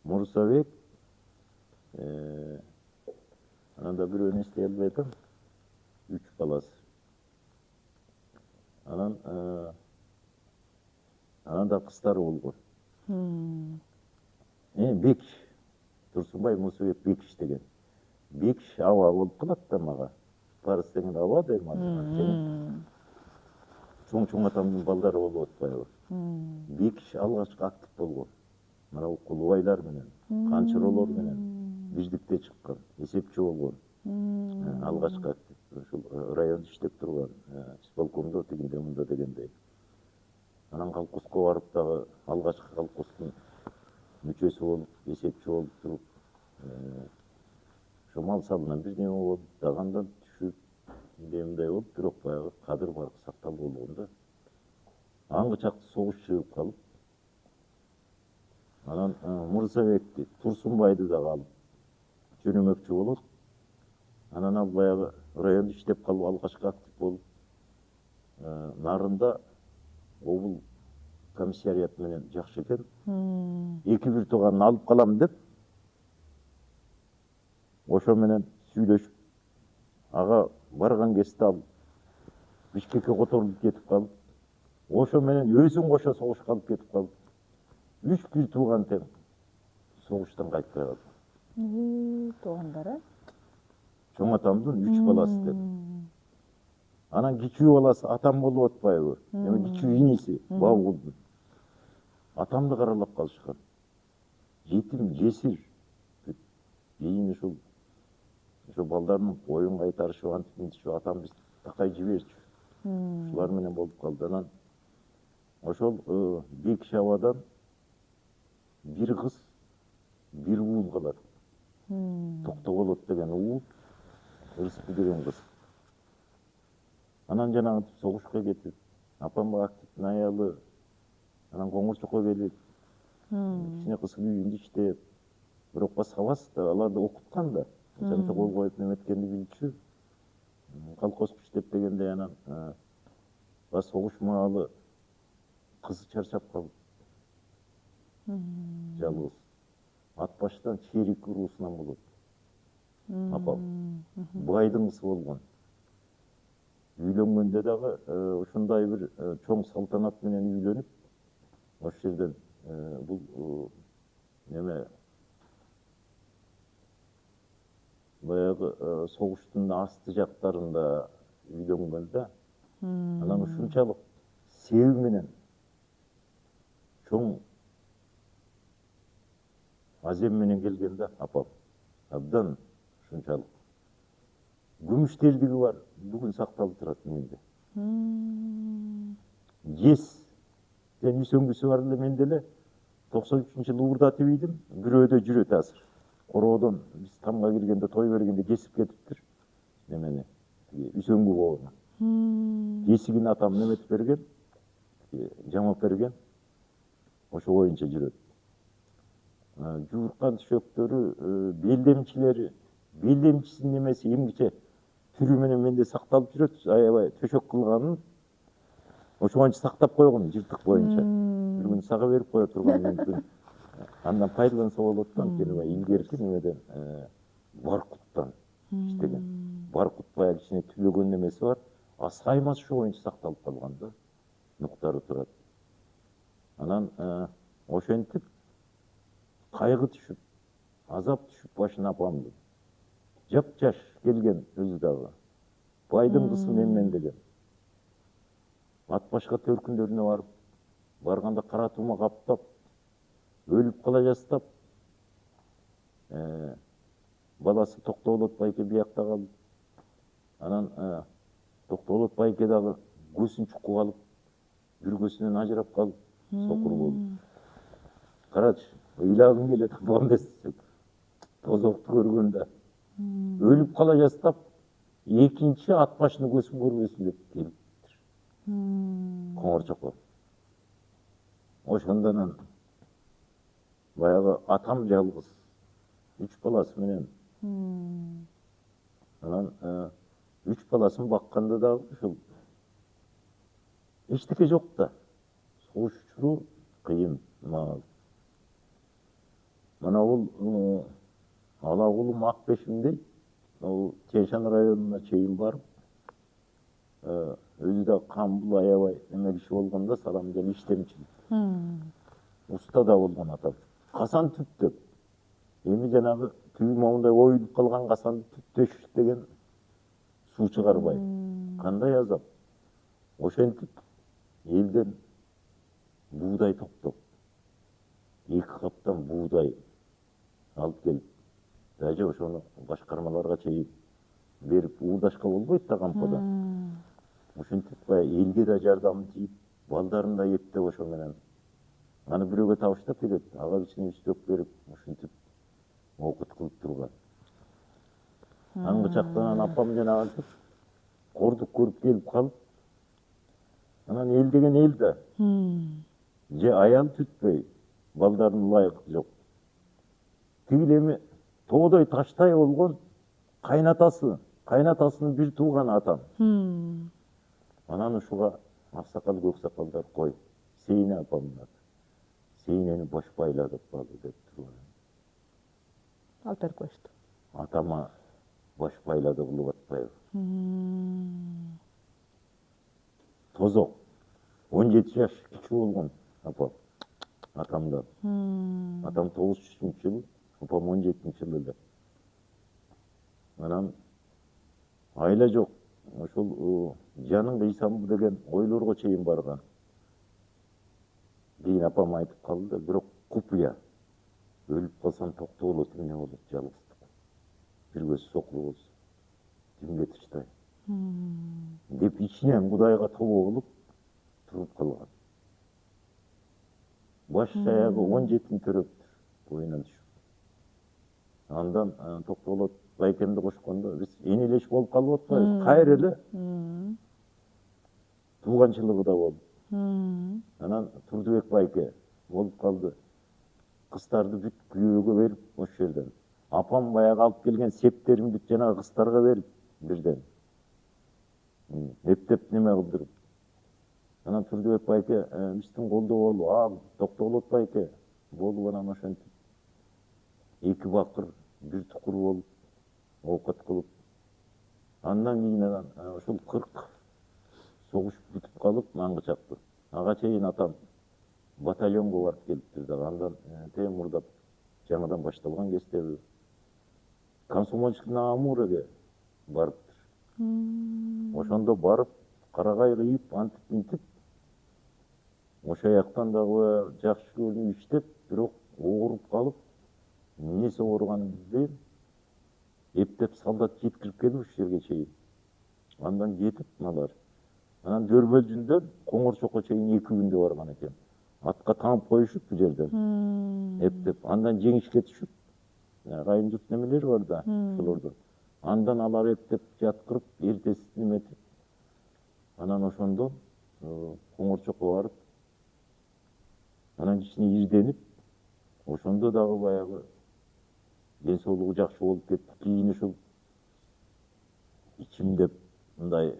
Мурсабек, анан да бирөөнү эстей албай атам. 3 баласы. Анан да кыздары болгон. Бекиш. Турсунбай, Мурсабек, Бекиш деген. Бекиш аба болуп калат да мага. Парыз деген аба дейм азыр. Чоң атамдын балдары болуп атпайбы? Бекиш алгачкы актив болгон. Мына Кулубайлар менен, Канчыролор менен бирдикте чыккан, эсепчи болгон. Алгачкы актив. Ушул райондо иштеп турган, исполкомдо тигинде мында дегендей. Анан колхозго барып дагы алгачкы колхоздун мүчөсү болуп, эсепчи болуп туруп, ошо мал салынан бирдеме болуп, дагандан түшүп, мындай болуп, бирок баягы кадыр бар сакталып болгон да. Аңгы чакта согуш чыгып калып, анан Мурзабекти, Турсунбайды дагы алып жөнөмөкчү болот. Анан ал баягы райондо иштеп калып, алгачкы актив болуп, нарында обул комиссарият менен жакшы экен. 2-1 тууганын алып калам деп, ошо менен сүйлөшүп, ага барган кезде ал Бишкекке которулуп кетип калып, ошо менен өзүн кошо согушка алып кетип калып, 3-1 тууган тең согуштан кайтпай калды. Туугандар, э? Чоң атамдын 3 баласы деп. Анан кичүү баласы атам болуп атпайбы? Эми кичүү иниси Бабыгулдун. Атамды каралап калышкан. Жетим, жесир. Кийин ушул балдардын коюн кайтарышып, антип атам биз такай жиберчү. Ушулар менен болуп калды. Анан ошол Бекиш абадан 1 кыз, 1 уул калат. Токтоболот деген уул, Ырысбү деген кыз. Анан жанагы согушка кетип, апам активдин аялы, анан Коңурчукка келип, кичине кыз үйүндө иштеп, бирок баска да, аларды окуткан да, канча кол коюп неметкенди билчү. Колхозго иштеп дегенде анан согуш маалы кызы чарчап калып, жалгыз. Ат баштан Черик уруусунан болот. Апам байдын кызы болгон. Үйлөнгөндө дагы ушундай бир чоң салтанат менен үйлөнүп, ошол жерден бул неме баягы согуштун асты жактарында үйлөнгөн да. Анан ушунчалык себи менен чоң азем менен келген да апам. Абдан ушунчалык күмүштелдиги бар, бүгүн сакталып турат менде. Жестен үйсөңгүсү бар эле менде эле 93-жылы уурдатып ийдим, бирөөдө жүрөт азыр. Короодон биз тамга киргенде, той бергенде кесип кетиптир немени, үйсөңгү коону. Кесигин атам неметип берген, жамап берген, ошо боюнча жүрөт. Жууркан түшөктөрү, белдемчисинин немеси эмгиче түрү менен менде сакталып жүрөт. Аябай төшөк кылганын ошоңча сактап койгон жыртык боюнча. Бир күн сага берип кое турган мүмкүн. Андан пайдаланса болот да, анткени илгерки немеден баркуттан иштеген. Баркут баягы кичине түлөгөн немеси бар. Саймас ошо боюнча сакталып калган да. Нуктары турат. Анан ошентип кайгы түшүп, азап түшүп башына апамды. Жап-жаш келген өзү дагы. Байдын кызы менен деген. Ат башка төркүндөрүнө барып, барганда кара тума каптап, өлүп кала жастап, баласы Токтоолот байке биякта калды. Анан Токтоолот байке дагы көзүн чукуп алып, бир көзүнөн ажырап калып, сокур болуп. Карачы, ыйлагым келет апам десек, тозокту көргөндө. Өлүп кала жастап, экинчи ат башыны көзүн көрбөсүн деп келиптир. Коңорчокко. Ошондон баягы атам жалгыз, 3 баласы менен. Анан 3 баласын бакканда дагы ушул эчтеке жок да. Согуш учуру кыйын маал. Мана бул Алакулум Акбешимдей, Чейшан районуна чейин барып, өзү да камбул аябай эме киши болгондо, салам жана иштемчил. Уста да болгон атам. Касан түптөп. Эми жанагы түбү моундай оюлуп калган касанды түптөш деген суу чыгарбай. Кандай азап. Ошентип элден буудай токтоп, 2 каптан буудай алып келип, даже ошону башкармаларга чейин берип уурдашка болбойт да камподон. Ошентип баягы элге да жардам тийип, балдарын да эптеп ошо менен. Аны бирөөгө табыштап берет, ага кичине үстөк берип, ошентип окут кылып турган. Аңгы чактан апам жанагынтип кордук көрүп келип калып, анан эл деген эл да. Же аял түтпөй, балдардын ылайыгы жок. Тигил эми тоодой таштай болгон кайнатасынын бир тууганы атам. Анан ушуга аксакал көксакалдар кой, Сейне апамдын аты. Сейнени баш байладык балы деп турган. Алтар кошту. Атама баш байлады кылып атпайбы. Тозок. 17 жаш кичи болгон апам. Атамдан. Атам 93-жылы, апам 17-жылы эле. Анан айла жок. Ошол жаның кыйсамбы деген ойлорго чейин барган. Кийин апам айтып калды, бирок купуя. Өлүп калсам Токтоолот эмне болот, жалгыздык. Бир көз сокур болсо, кимге тыштай. Деп ичинен Кудайга тобо кылып туруп калган. Баш аягы 17 төрөптүр, боюнан түшүп. Андан Токтоолот байкемди кошкондо биз энелеш болуп калып атпайбыз, кайыр эле. Тууганчылыгы да болду. Анан Турдубек байке болуп калды. Кыздарды бүт күйөөгө берип ошол жерден. Апам баягы алып келген септерин бүт жанагы кыздарга берип бирден. Эптеп неме кылдырып. Анан Турдубек байке биздин колдо болуп, ал Токтоолот байке болуп анан ошентип 2 бакыр, 1 тукур болуп, оокат кылып. Андан кийин анан ушул 40 согуш бүтүп калып, аңгы чакты. Ага чейин атам батальонго барып келиптир дагы. Андан темурдап жаңадан башталган кездеби комсомольскийдин Амуреге барыптыр. Ошондо барып, карагай кыйып, антип мынтип, ошо жактан дагы жакшы көрүнүп иштеп, бирок ооруп калып, эмнеси ооруганын билбейм. Эптеп солдат жеткирип келип ушул жерге чейин. Андан кетип алар. Анан Жөрбөлжүндөн Коңорчокко чейин 2 күндө барган экен. Атка таңып коюшуп бул жерден. Эптеп, андан жеңишке түшүп, райондук немелер бар да, ошолордон. Андан алар эптеп жаткырып, эртеси неметип, анан ошондон Коңорчокко барып, анан кичине ирденип, ошондо дагы баягы ден соолугу жакшы болуп кетти. Кийин ушул ичимдеп мындай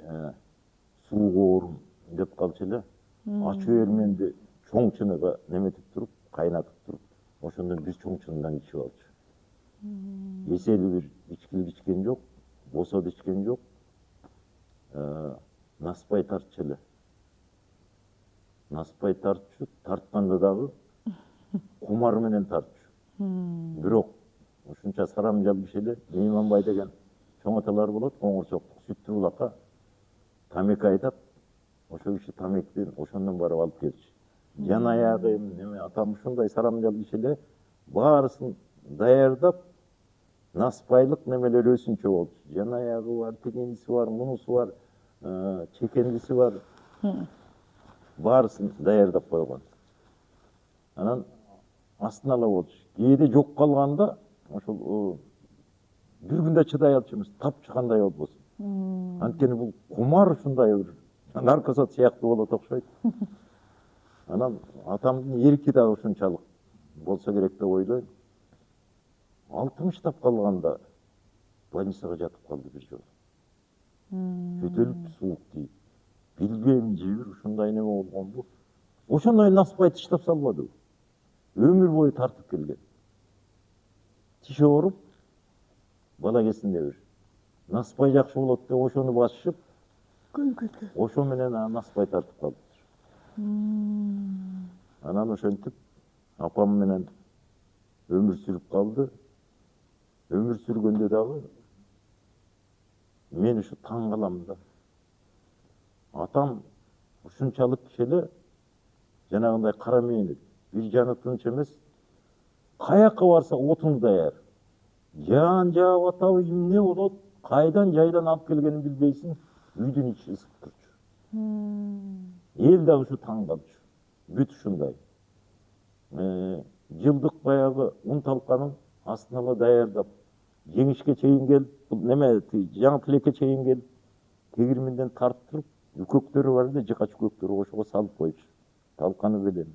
сууга оорум деп калчу эле. Ачуу эрменди чоң чыныга неметип туруп, кайнатып туруп, ошондон бир чоң чындан ичип алчу. Эсели бир ичкилик ичкен жок, болсо да ичкен жок. Наспай тартчу эле. Наспай тартчу, тартканда дагы кумар менен тартчу. Бирок ушунча сарамжал киши эле, Мейманбай деген чоң аталар болот, Коңорчоктук Сүттү булакка тамеки айдап, ошо киши тамектен ошондон барып алып келчү. Жан аягы неме атам ушундай сарамжал киши эле, баарысын даярдап, наспайлык немелер өсүнчө болчу. Жан аягы бар, тигендиси бар, мунусу бар, чекендиси бар. Баарысын даярдап койгон. Анан астына ала болчу. Кээде жок калганда ошол бир күндө чыдай алчу эмес, тапчу кандай болбосун. Анткени бул кумар ушундай бир наркосат сыяктуу болот окшойт. Анан атамдын эрки дагы ушунчалык болсо керек деп ойлойм. 60 калганда больницага жатып калды бир жолу. Жөтөлүп суук тийип. Билбейм, жебир ушундай неме болгонбу. Ошондой наспай тыштап салбады. Өмүр бою тартып келген. Тиш ооруп, бала кезинде бир наспай жакшы болот деп ошону басышып, ошо менен наспай тартып калыптыр. Анан ошентип апам менен өмүр сүрүп калды. Өмүр сүргөндө дагы мен ушу таң калам да. Атам ушунчалык киши эле, жанагындай кара мээник, бир жаны тынч эмес. Каяка барса отун даяр. Жаан жаап атабы эмне болот, кайдан жайдан алып келгенин билбейсиң, үйдүн ичи ысып турчу. Эл дагы ушу таң калчу. Бүт ушундай. Жылдык баягы ун талканын астына ала даярдап, жеңишке чейин келип, бул неме жаңы тилекке чейин келип, тегирменден тарттырып, үкөктөрү бар эле, жыкач үкөктөрү ошого салып койчу. Талканы белем.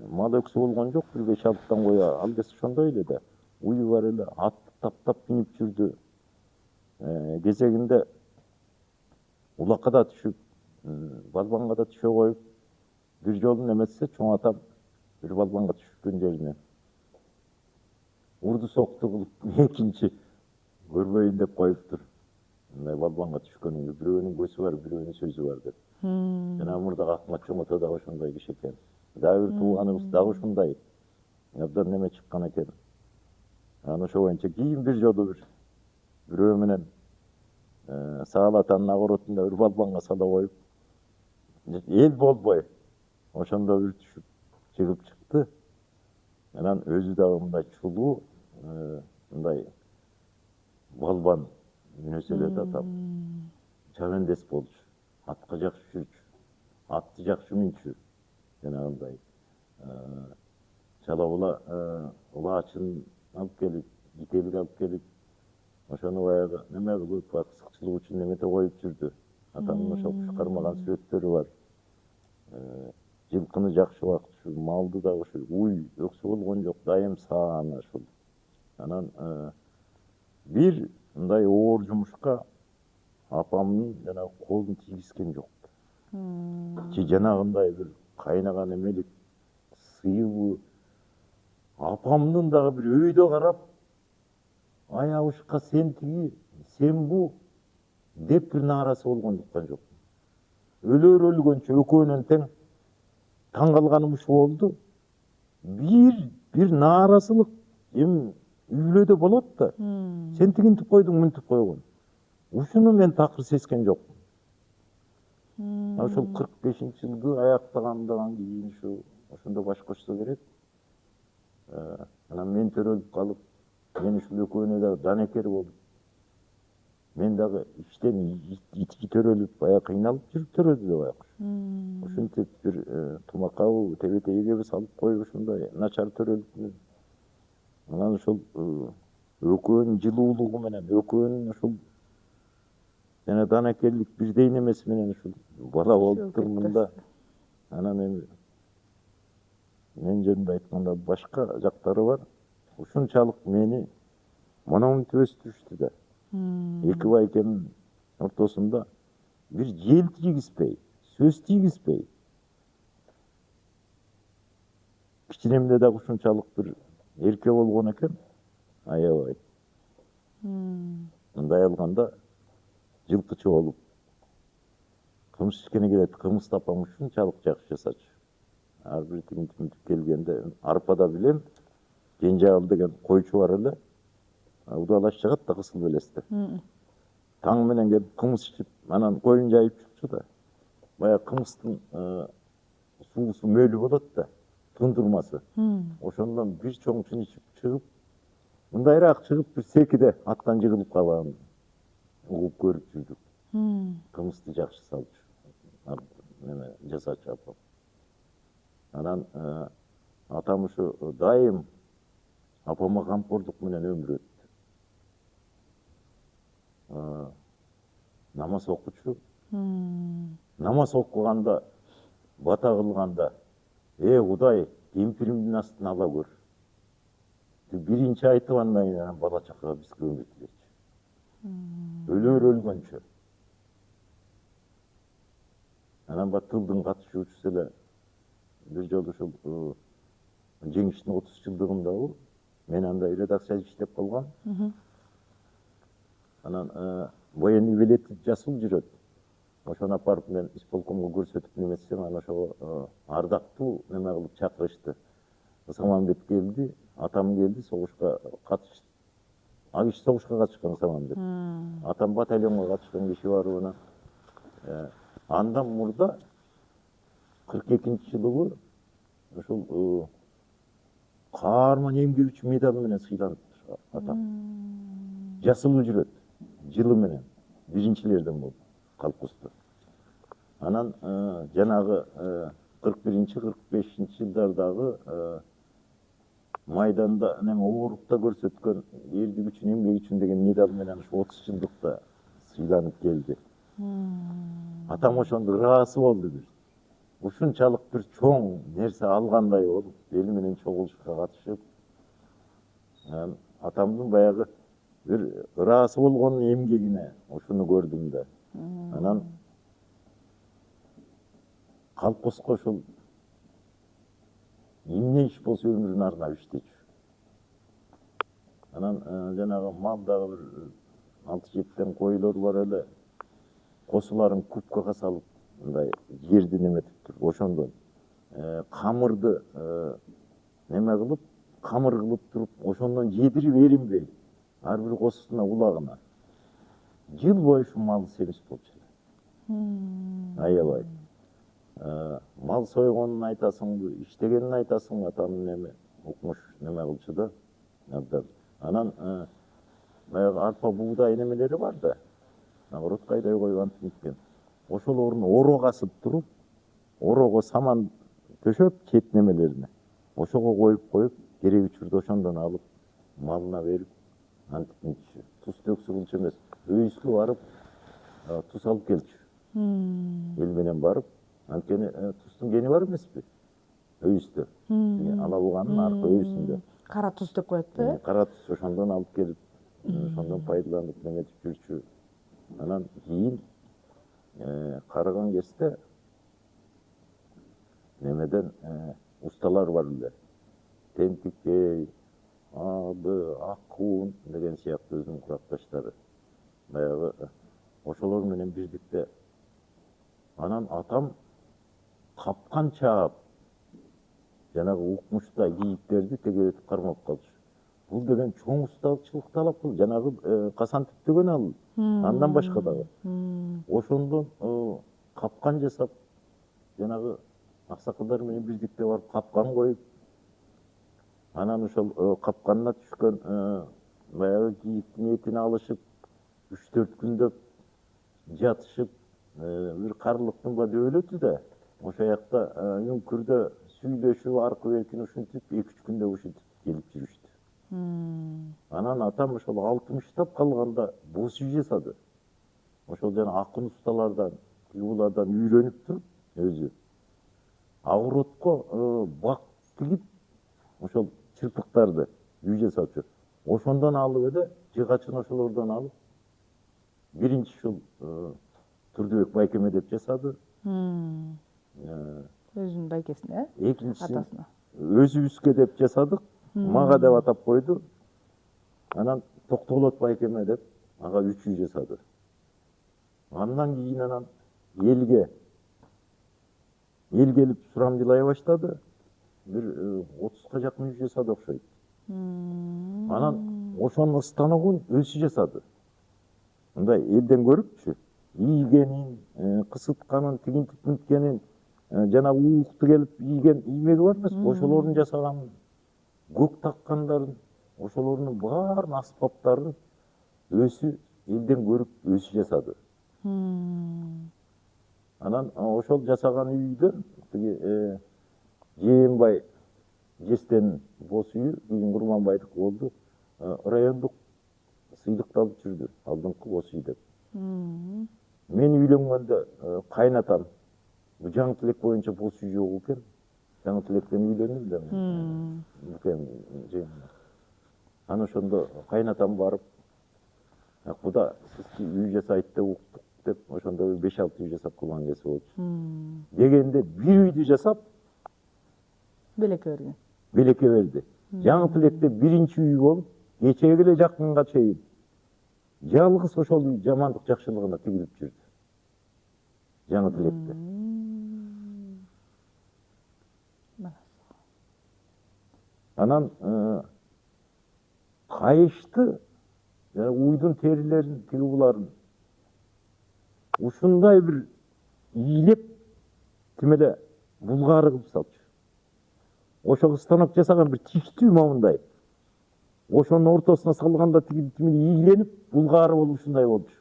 Мал өксү болгон жок, бир 5-6 кой, ал кез ошондой эле да. Уй бар эле, атты таптап минип жүрдү. Кезегинде улакка да түшүп, балбанга да түшө коюп, бир жолу неметсе чоң атам бир балбанга түшкөн жерине урду сокту кылып экинчи көрбөйүн деп коюптур. Мындай балбанга түшкөнүңдү, бирөөнүн көзү бар, бирөөнүн сөзү бар деп. Жана мурда Акмат чоң ата дагы ошондой киши экен. Дагы бир тууганыбыз дагы ушундай. Абдан неме чыккан экен. Анан ошо боюнча кийин бир жолу бирөө менен Саал атанын огородунда бир балбанга сала коюп, эл болбой ошондо бир түшүп чыгып чыкты. Анан өзү дагы мындай чулуу, мындай балбан мүнөзү эле атам. Чабендес болчу, атка жакшы жүрчү, атты жакшы мүнчү. Жанагындай чала була улаачын алып келип, ителик алып келип, ошону баягы неме кылып, кызыкчылык үчүн немете коюп жүрдү. Атамдын ошо куш кармаган сүрөттөрү бар. Жылкыны жакшы бактчу, малды дагы ошо уй өксү болгон жок, дайым саана ушул. Анан бир мындай оор жумушка апамдын жанагы колун тийгизген жок. Же жанагындай бир кайнаган эмелик, сыйыбы. Апамдын дагы бир өйдө карап, ай абышка сен тиги, сен бу деп бир наарасы болгон жуккан жок. Өлөр өлгөнчө экөөнөн тең таң калганым ушул болду. Bir нааразылык эми үйлөдө болот да. Сен тигинтип койдуң, мынтип койгон. Ушуну мен такыр сезген жокмун. Ошол 45-жылды аяктагандан кийин ошондо баш кошсо керек. Анан мен төрөлүп калып, мен ушул экөөнө да данекер болуп, мен дагы иштен ички төрөлүп, баягы кыйналып жүрүп төрөлдү да баягы. Ушинтип бир тумакабы, тебетегиге салып коюп ушундай начар төрөлүп. Анан ошол экөөнүн жылуулугу менен, экөөнүн ушул жана данакерлик бирдей немеси менен ушул бала болуп турмун да. Анан эми мен жөнүндө айтканда башка жактары бар. Ушунчалык мени мономунтип өстүрүштү да. Эки байкемдин ортосунда бир жел тийгизбей, сөз тийгизбей. Кичинемде дагы ушунчалык бир эрке болгон экен, аябай. Мындай алганда жылкычы болуп, кылмыш ишкене келет, кылмыс тапам ушунчалык жакшы жасачу. Ар бир тигинтип келгенде арпада билем, Кенжеал деген койчу бар эле. Удалаш чыгат да кысылып элесте. Таң менен келип кымыз ичип, анан коюн жайып чыкчу да. Баягы кымыздын суусу мөөлү болот да, тундурмасы. Ошондон бир чоңчун ичип чыгып, мындайраак чыгып бир секиде аттан жыгылып калганын угуп көрүп жүрдүк. Кымызды жакшы салчу. Неме жасачу апам. Анан атам ушу дайым апама камкордук менен өмүр өттү. Намаз окучу. Намаз окуганда, бата кылганда, Кудай, кемпиримдин астын ала көр. Биринчи айтып андан кийин бала чакага бизге өмүр тилечи. Өлөр өлгөнчө. Анан тылдын катышуучусу эле бир жолу ушул жеңиштин 30 жылдыгындагы мен анда редакцияда иштеп калгам. Анан военный билети жасыл жүрөт. Ошону апарып мен исполкомго көрсөтүп неметсем, анан ошого ардактуу неме кылып чакырышты. Самамбет келди, атам келди, согушка катышты. Ал киши согушка катышкан Самамбет. Атам батальонго катышкан киши барып анан андан мурда 42-жылы ушул каарман эмгек үчүн медалы менен сыйланыптыр атам. Жасыл жүрөт, жылы менен биринчилерден болуп колхоздо. Анан жанагы 41-45 жылдардагы майданда неме оорукта көрсөткөн эрдик үчүн эмгек үчүн деген медал менен ушу 30 жылдыкта сыйланып келди. Атам ошондо ыраазы болду бир. Ушунчалык бир чоң нерсе алгандай болуп, эл менен чогулушка катышып, атамдын баягы бир ыраазы болгон эмгегине ушуну көрдүм да. Анан колхозго ошол эмне иш болсо өмүрүн арнап иштечү. Анан жанагы малдагы бир 6-7 койлор бар эле. Косуларын кубкага салып, мындай жерди неметип туруп, ошондон камырды неме кылып, камыр кылып туруп, ошондон жедирип эринбей, ар бир косусуна улагына. Жыл бою ушу мал семиз болчу эле. Аябай. Мал сойгонун айтасыңбы, иштегенин айтасыңбы, атамдын неме укмуш неме кылчу да. Анан баягы арпа бугдай немелери бар да. Огород кайдай коюп антип. Ошолорун оро касып туруп, орого саман төшөп чет немелерине. Ошого коюп, керек учурда ошондон алып, малына берип, антип. Туз төксө кылчу эмес. Өйүскө барып, туз алып келчү. Эл менен барып, анткени туздун кени бар эмеспи? Өйүстө. Алабуганын аркы өйүсүндө. Кара туз деп коет да? Кара туз ошондон алып келип, ошондон пайдаланып неметип жүрчү. Анан кийин караган кезде немеден усталар бар эле. Тентикей, Ады, Аккуун деген сыяктуу өзүнүн куракташтары. Баягы ошолор менен бирдикте. Анан атам капкан чаап, жанагы укмуштай кийиктерди тегелетип кармап калыш. Бул деген чоң усталчылык талап кылды. Жанагы касантип деген ал. Андан башка дагы. Ошондон капкан жасап, жанагы аксакалдар менен бирдикте барып капкан коюп, анан ошол капканына түшкөн баягы кийиктин этин алышып, 3-4 күндөп жатышып, бир карлыктын ба дөөлөтү да, ошол жакта үңкүрдө сүйлөшүп, аркы беркин ушинтип 2-3 күндө ушинтип келип жүрүштү. Анан атам ошол 60-тап калганда боз үй жасады. Ошол жана акын усталардан, булардан үйрөнүп туруп өзү агыротко бак тигип, ошол чырпыктарды үй жасачу. Ошондон алып эле жыгачын ошолордон алып, биринчи ушул Турдубек Байкеме деп жасады. Өзүнүн байкесине, Экинчисин атасына. өзүбүзгө деп жасадык. Мага деп атап койду. Анан Токтолот Байкеме деп ага 3 үй жасады. Андан кийин анан эл келип сурамдылай баштады. Бир 30га жакын үй жасады окшойт. Анан ошонун станогун өзү жасады. Мындай элден көрүпчү, ийгенин, кысытканын, тигинтип мүнткенин, жанагы уукту келип ийген иймеги бар эмес, ошолордун жасаганын, көк таккандарын, ошолордун баарын аспаптарын өзү элден көрүп өзү жасады. Анан ошол жасаган үйдөн тиги Жээнбай Жестенин боз үйү кийин Курманбайдыкы болду. Райондук сыйлыкты алып жүрдү, алдыңкы боз үй деп. Мен үйлөнгөндө кайнатам жаңы тилек боюнча боз үй жок экен. Жаңы тилектен үйлөндүм да. Анан ошондо кайнатам барып, куда сиз үй жасайт деп уктук деп, ошондо 5-6 үй жасап калган кези болчу. Дегенде бир үйдү жасап Белекке берген. Белекке берди. Жаңы тилекте биринчи үй болуп, кечеге эле жакынга чейин жалгыз ошол үй жамандык жакшылыгына тигилип жүрдү. Жаңы тилекте. Анан кайышты, уйдун терилерин, тиги буларын ушундай бир ийилеп, тимеле булгары кылып салчу. Ошого станок жасаган бир тиктүү момундай. Ошонун ортосуна салганда тиги тимеле ийиленип, булгары болуп ушундай болчу.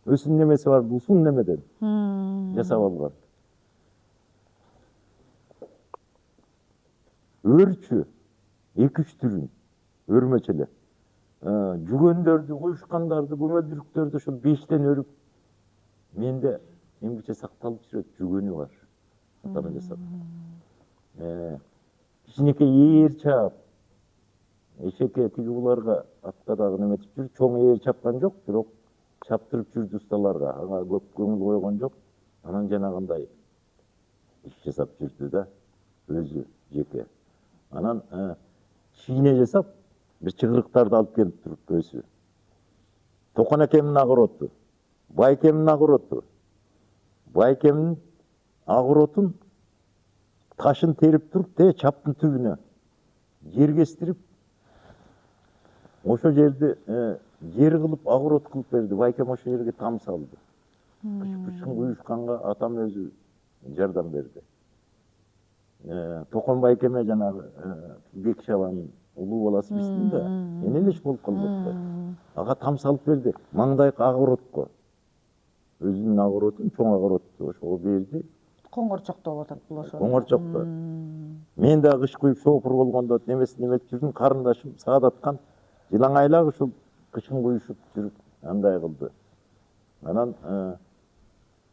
Өсүн немеси бар, узун немеден жасап алган. Өрчү 2-3 түрүн өрмөчү эле. Жүгөндөрдү, куюшкандарды, көмөлдүрүктөрдү ошол 5тен өрүп, менде эмгиче сакталып жүрөт, жүгөнү бар. Атаны жасап. Кичинекей ээр чаап, эшекке тиги буларга атка дагы неметип жүр. Чоң ээр чапкан жок, бирок чаптырып жүрдү усталарга. Ага көп көңүл койгон жок. Анан жанагындай иш жасап жүрдү да, өзү жеке. Анан чийне жасап, бир чыгырыктарды алып келип туруп өзү. Токон акемдин агыроту, Байкемдин агыроту. Байкемдин агыротун ташын терип туруп, чаптын түбүнө жер кестирип, ошол жерди жер кылып, агырот кылып берди. Байкем ошол жерге там салды. Кышкын куюшканга атам өзү жардам берди. Токон Байкеме жанагы Бек Шабанын улуу баласы биздин да, энелеш болуп калбапты. Ага там салып берди. Маңдайкы агыротко. Өзүнүн агыротун, чоң агыроту ошого берди. Коңгорчокто болуп атат бул ошол. Коңгорчокто. Мен да кыш куюп шопур болгондо неметип жүрдүм, карындашым Садаткан жылаңайлак ушул кышын куюшуп жүрүп андай кылды. Анан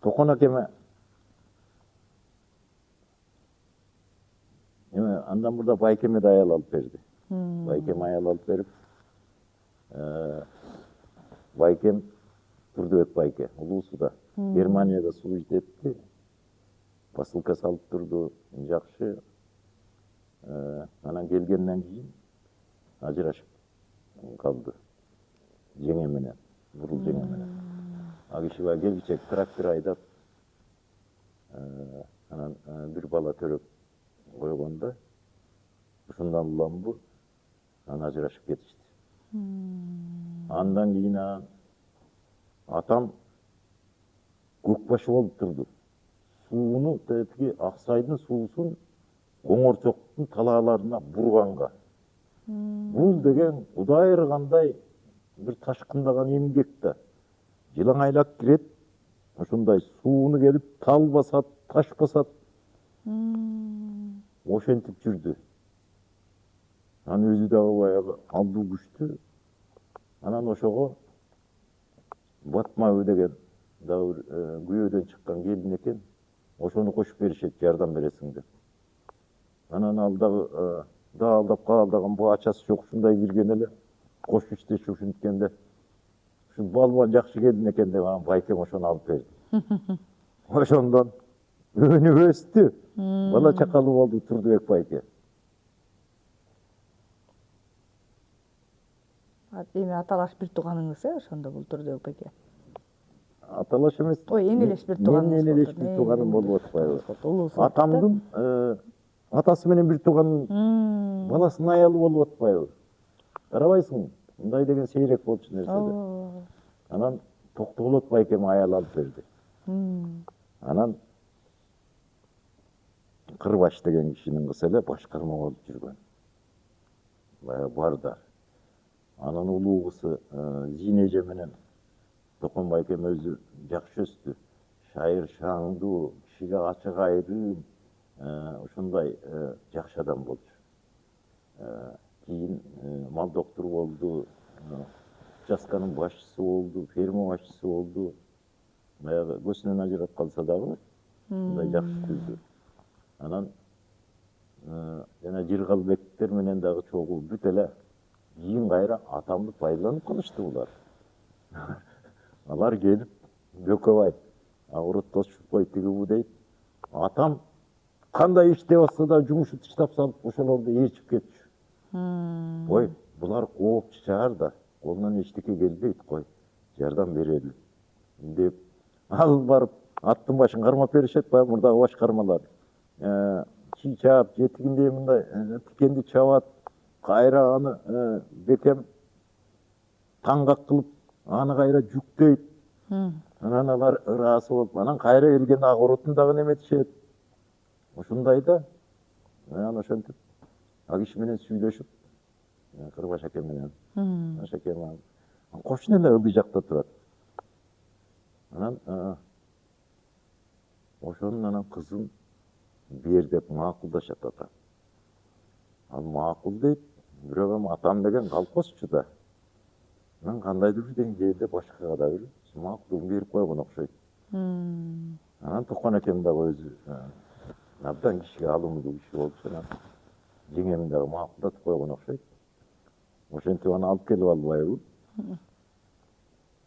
Токон акеме андан мурда Байкеме да аял алып берди. Байкем аял алып берип, Байкем Турдубек Байке, улуусу да Германияда служит этти. Посылка салып турду, жакшы. Анан келгенден кийин ажырашып калды. Жеңе менен, бурул жеңе менен. Ал киши баягы келгичек трактор айдап, анан бир бала төрөп койгондо ушундан улам бу анан ажырашып кетишти. Андан кийин атам көк башы болуп турду. Сууну тиги Аксайдын суусун Коңорчоктун талааларына бурганга. Бул деген удайыр кандай бир ташкындаган эмгек да. Жылаң айлап кирет, ошондой сууну келип тал басат, таш басат. Ошентип жүрдү. Анан өзү дагы баягы алдуу күчтүү. Анан ошого Батмабы деген дагы бир күйөөдөн чыккан келин экен. Ошону кошуп беришет, жардам бересиң деп. Анан ал дагы даалдап каалдаган баачасы жок, ушундай кирген эле кошуп иштешип ушинткенде ушу балбан жакшы келин экен деп анан байкем ошону алып берди. Ошондон өнүп өстү. Бала чакалуу болду Турдубек байке. Эми аталаш бир тууганыңыз ошондо бул Турдубек байке. Аталаш эмес. Ой, энелеш бир тууганыңыз. Мен энелеш бир тууганым болуп атпайбы? Атамдын атасы менен бир тууган баласынын аялы болуп атпайбы? Карабайсың, мындай деген сейрек болчу нерседе. Анан Токтогулот байкем аял алып берди. Анан Кырбаш деген кишинин кызы эле башкарма болуп жүргөн. Баягы барда. Анын улуу кызы Зинеже менен Токон байкем өзү жакшы өстү. Шайыр шаңдуу, кишиге ачык айрым, ушундай жакшы адам болчу. Кийин мал доктуру болду, участканын башчысы болду, ферма башчысы болду. Баягы көзүнөн ажырап калса дагы мындай жакшы күздү. Анан жана Жыргалбектер менен дагы чогуу бүт эле кийин кайра атамды пайдаланып калышты булар. Алар келип Бөкөбай, Агурут Тосчукбай тиги бу дейт. Атам кандай иштеп атса да жумушу тыштап салып ошолорду ээрчип кетчү. Ой, булар коопчу чаар да, колунан эчтеке келбейт, кой, жардам берели деп ал барып аттын башын кармап беришет, баягы мурдагы башкармалар. Чий чаап, жетигинде мындай тикенди чабат, кайра аны бекем таңгак кылып, аны кайра жүктөйт. Анан алар ыраазы болуп, анан кайра келгенде Агурутун дагы неметишет. Ушундай да, анан ошентип ал киши менен сүйлөшүп, Кырбаш аке менен, Ашакем кошуна эле ылдый жакта турат. Анан ошонун анан кызын бер деп макулдашат ата. Ал макул дейт, бирок эми атам деген колхозчу да. Анан кандайдыр бир деңгээлде башкага да бир макулдугун берип койгон окшойт. Анан Токон акем дагы өзү абдан кишиге алымдуу киши болчу. Анан жеңем дагы макулдатып койгон окшойт. Ошентип аны алып келип албайбы?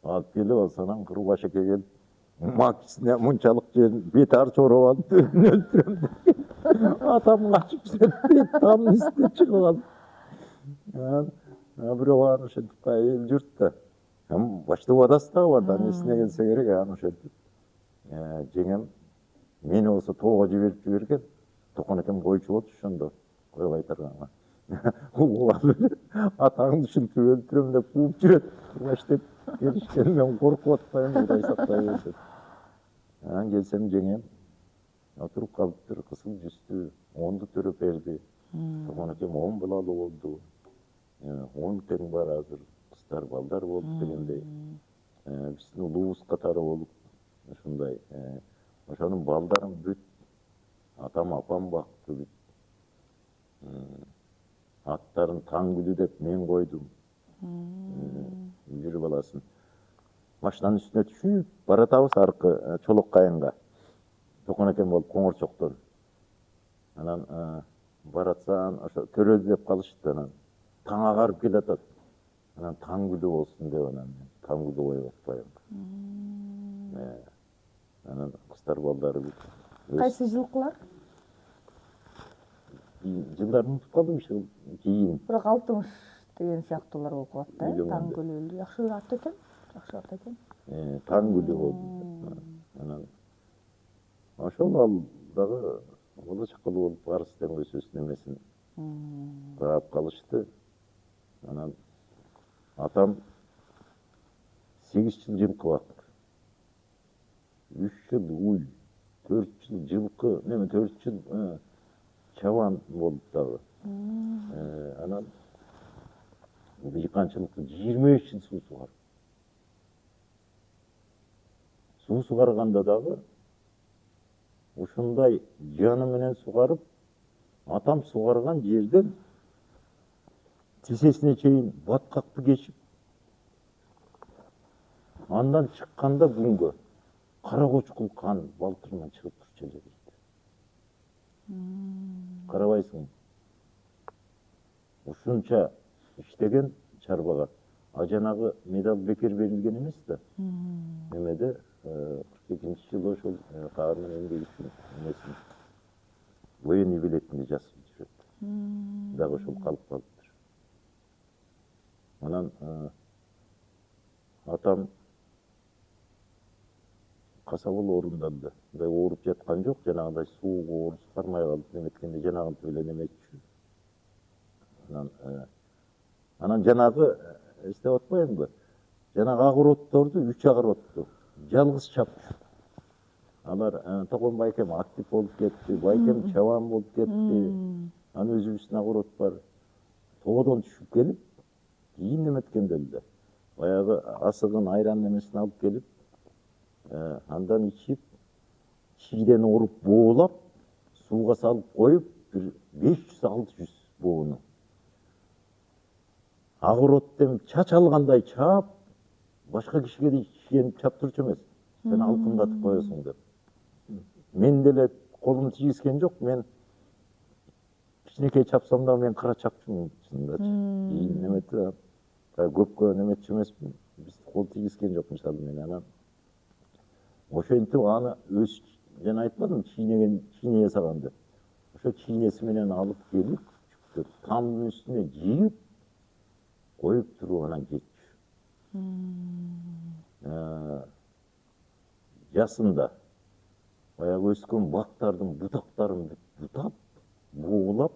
Алып келип алса анан Кырбаш аке келип макисине мынчалык жерин бет арчороп алып өлтүрөм деп атам качып кетти, тамдын үстүнө чыгып алып. Анан бирок аны ошентип эл журт да. Башта убадасы дагы бар да, эсине келсе керек, аны ошентип. Жеңем мени болсо тоого жиберип жиберген. Токон акем койчу болчу ошондо, кой кайтарганга. Атаңды ушинтип өлтүрөм деп кууп жүрөт. Кырбаш деп келишкен, мен коркуп атпайм, Кудай сактай берсин. Анан келсем жеңем отуруп калыптыр, кызыл жүздүү, оңду төрөп берди. Токон акем 10 балалуу болду. 10 тең бар азыр, кыздар балдар болуп дегендей. Биздин улуубуз катары болуп, ушундай. Ошонун балдарын бүт атам апам бакты бүт. Аттарын Таңгүлү деп мен койдум. Бир баласын. Машинанын үстүнө түшүп баратабыз аркы Чолок кайынга. Токон акем болуп Коңорчоктон. Анан баратсаң ошо төрөлдү деп калышты. Анан таң агарып келатат. Анан Таңгүлү болсун деп анан Таңгүлү коюп атпайбы. Анан кыздар балдары бүт. Кайсы жылкылар? Жылдарын унутуп калдым иши кийин. Бирок 60 деген сыяктуулар болуп калат да. Таңгүлү жакшы ат экен. Жакшы ат экен. Таңгүлү болду. Анан ошол ал дагы бала чакалуу болуп арыз тең өсөсүн эмесин Кырап калышты. Анан атам 8 жыл жылкы бактык. 3 жыл уй, 4 жыл жылкы, 4 жыл чабан болуп дагы. Анан дыйканчылыкты 25 жыл суу сугарып. Суу сугарганда дагы ушундай жаны менен сугарып, атам сугарган жерден тисесине чейин баткакты кечип, андан чыкканда күнгө кара кочкул кан балтырынан чыгып турчу эле дейт. Карабайсың, ушунча иштеген чарбага. А жанагы медаль бекер берилген эмес да. Немеде 42-нчи жылы ошол каарман эмгеги үчүн эмесин военный билетинде жазып жүрөт. Дагы ошол калып калыптыр. Анан атам касабыл оорунданды. Мындай ооруп жаткан жок, жанагындай сууга оорусу кармай калып неметкенде жанагынтип эле неметчү. Анан жанагы эстеп атпаймынбы? Жанагы агыротторду 3 агыротту жалгыз чапчу. Алар Токон байкем актив болуп кетти, байкем чабан болуп кетти. Анан өзүбүздүн агырот бар. Тоодон түшүп келип, кийин неметкенде эле баягы асыгын айран немесин алып келип, андан ичип, чийден оруп боолап, сууга салып коюп, бир 500-600 боону. Агыроттен чачалгандай чаап, башка кишиге чийенип чаптырчу эмес. Сен алкындатып коесуң деп. Мен деле колум тийгизген жок, мен кичинекей чапсам да мен кара чапчумун чынындачы. Кийин неметти, көпкө неметчү эмесмин. Биз кол тийгизген жок мисалы мен. Анан ошентип аны өз жана айтпадым чийне жасаган деп. Ошо чийнеси менен алып келип, тамдын үстүнө жыйып коюп туруп анан кетчү. Жасында баягы өскөн бактардын бутактарын бутап, боолап,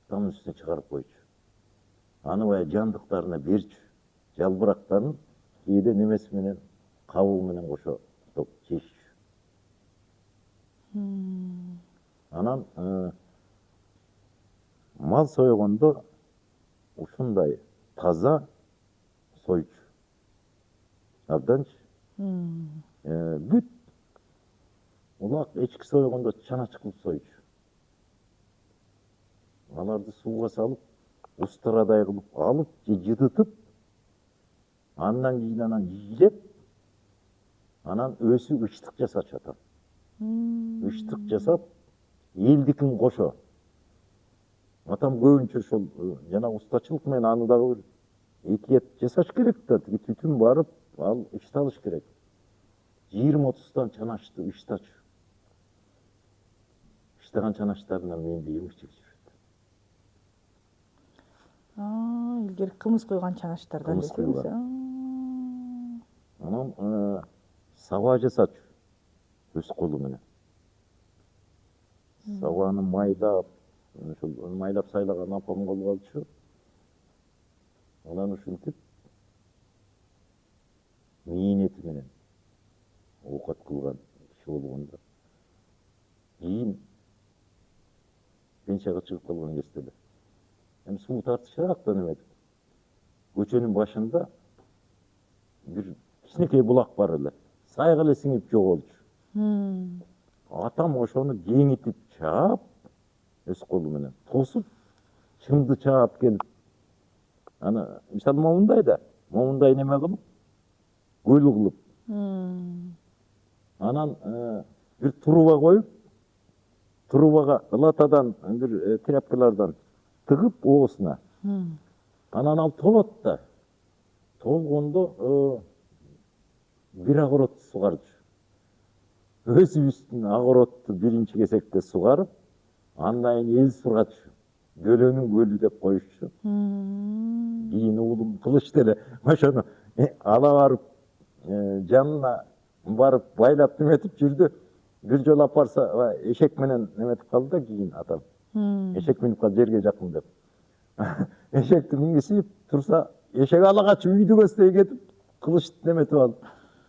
тамдын үстүнө чыгарып койчу. Аны баягы жандыктарына берчү. Жалбырактарын кээде немеси менен, кабыл менен кошо жешчү. Анан мал сойгондо ушундай таза сойчу. Абданчы. Бүт улак эчки сойгондо чанач кылып сойчу. Аларды сууга салып, устарадай кылып алып, жыдытып, андан кийин анан жийлеп, анан өзү ычтык жасачу атам. Ычтык жасап, элдикин кошо. Атам көбүнчө ошол жана устачылык менен аны дагы бир этиет жасаш керек да, түтүн барып, ал ычталыш керек. 20-30 чаначты ычтачу. Ычтаган чаначтарынан менде эмчек жүрөт. Илгери кымыз куйган чаначтардан десеңиз. Анан саба жасачу өз колу менен. Сабаны майлап, ошол майлап сайлаган апам колго алчу. Анан ушинтип мийин эти менен оокат кылган киши болгондо. Кийин пенсияга чыгып калган кезде эле. Эми суу тартышыраак да неметип. Көчөнүн башында бир кичинекей булак бар эле. Сайга эле сиңип жоголчу. Атам ошону кеңитип чаап, өз колу менен тосуп, чымды чаап келип, аны мисалы момундай да, момундай неме кылып, көл кылып. Анан бир труба коюп, трубага латадан бир тряпкалардан тыгып оосуна. Анан ал толот да. Толгондо бир агырот сугарчу. Өзүбүздүн агыротту биринчи кезекте сугарып, андан кийин эл сургачу. Көлөнүн көлү деп коюшчу. Кийин уулум кылыч деле ошону ала барып, жанына барып байлап неметип жүрдү. Бир жолу апарса эшек менен неметип калды да кийин атам. Эшек минип калды жерге жакын деп. Эшекти мингизип турса, эшек ала качып үйдү көздөй кетип, кылычты неметип алып.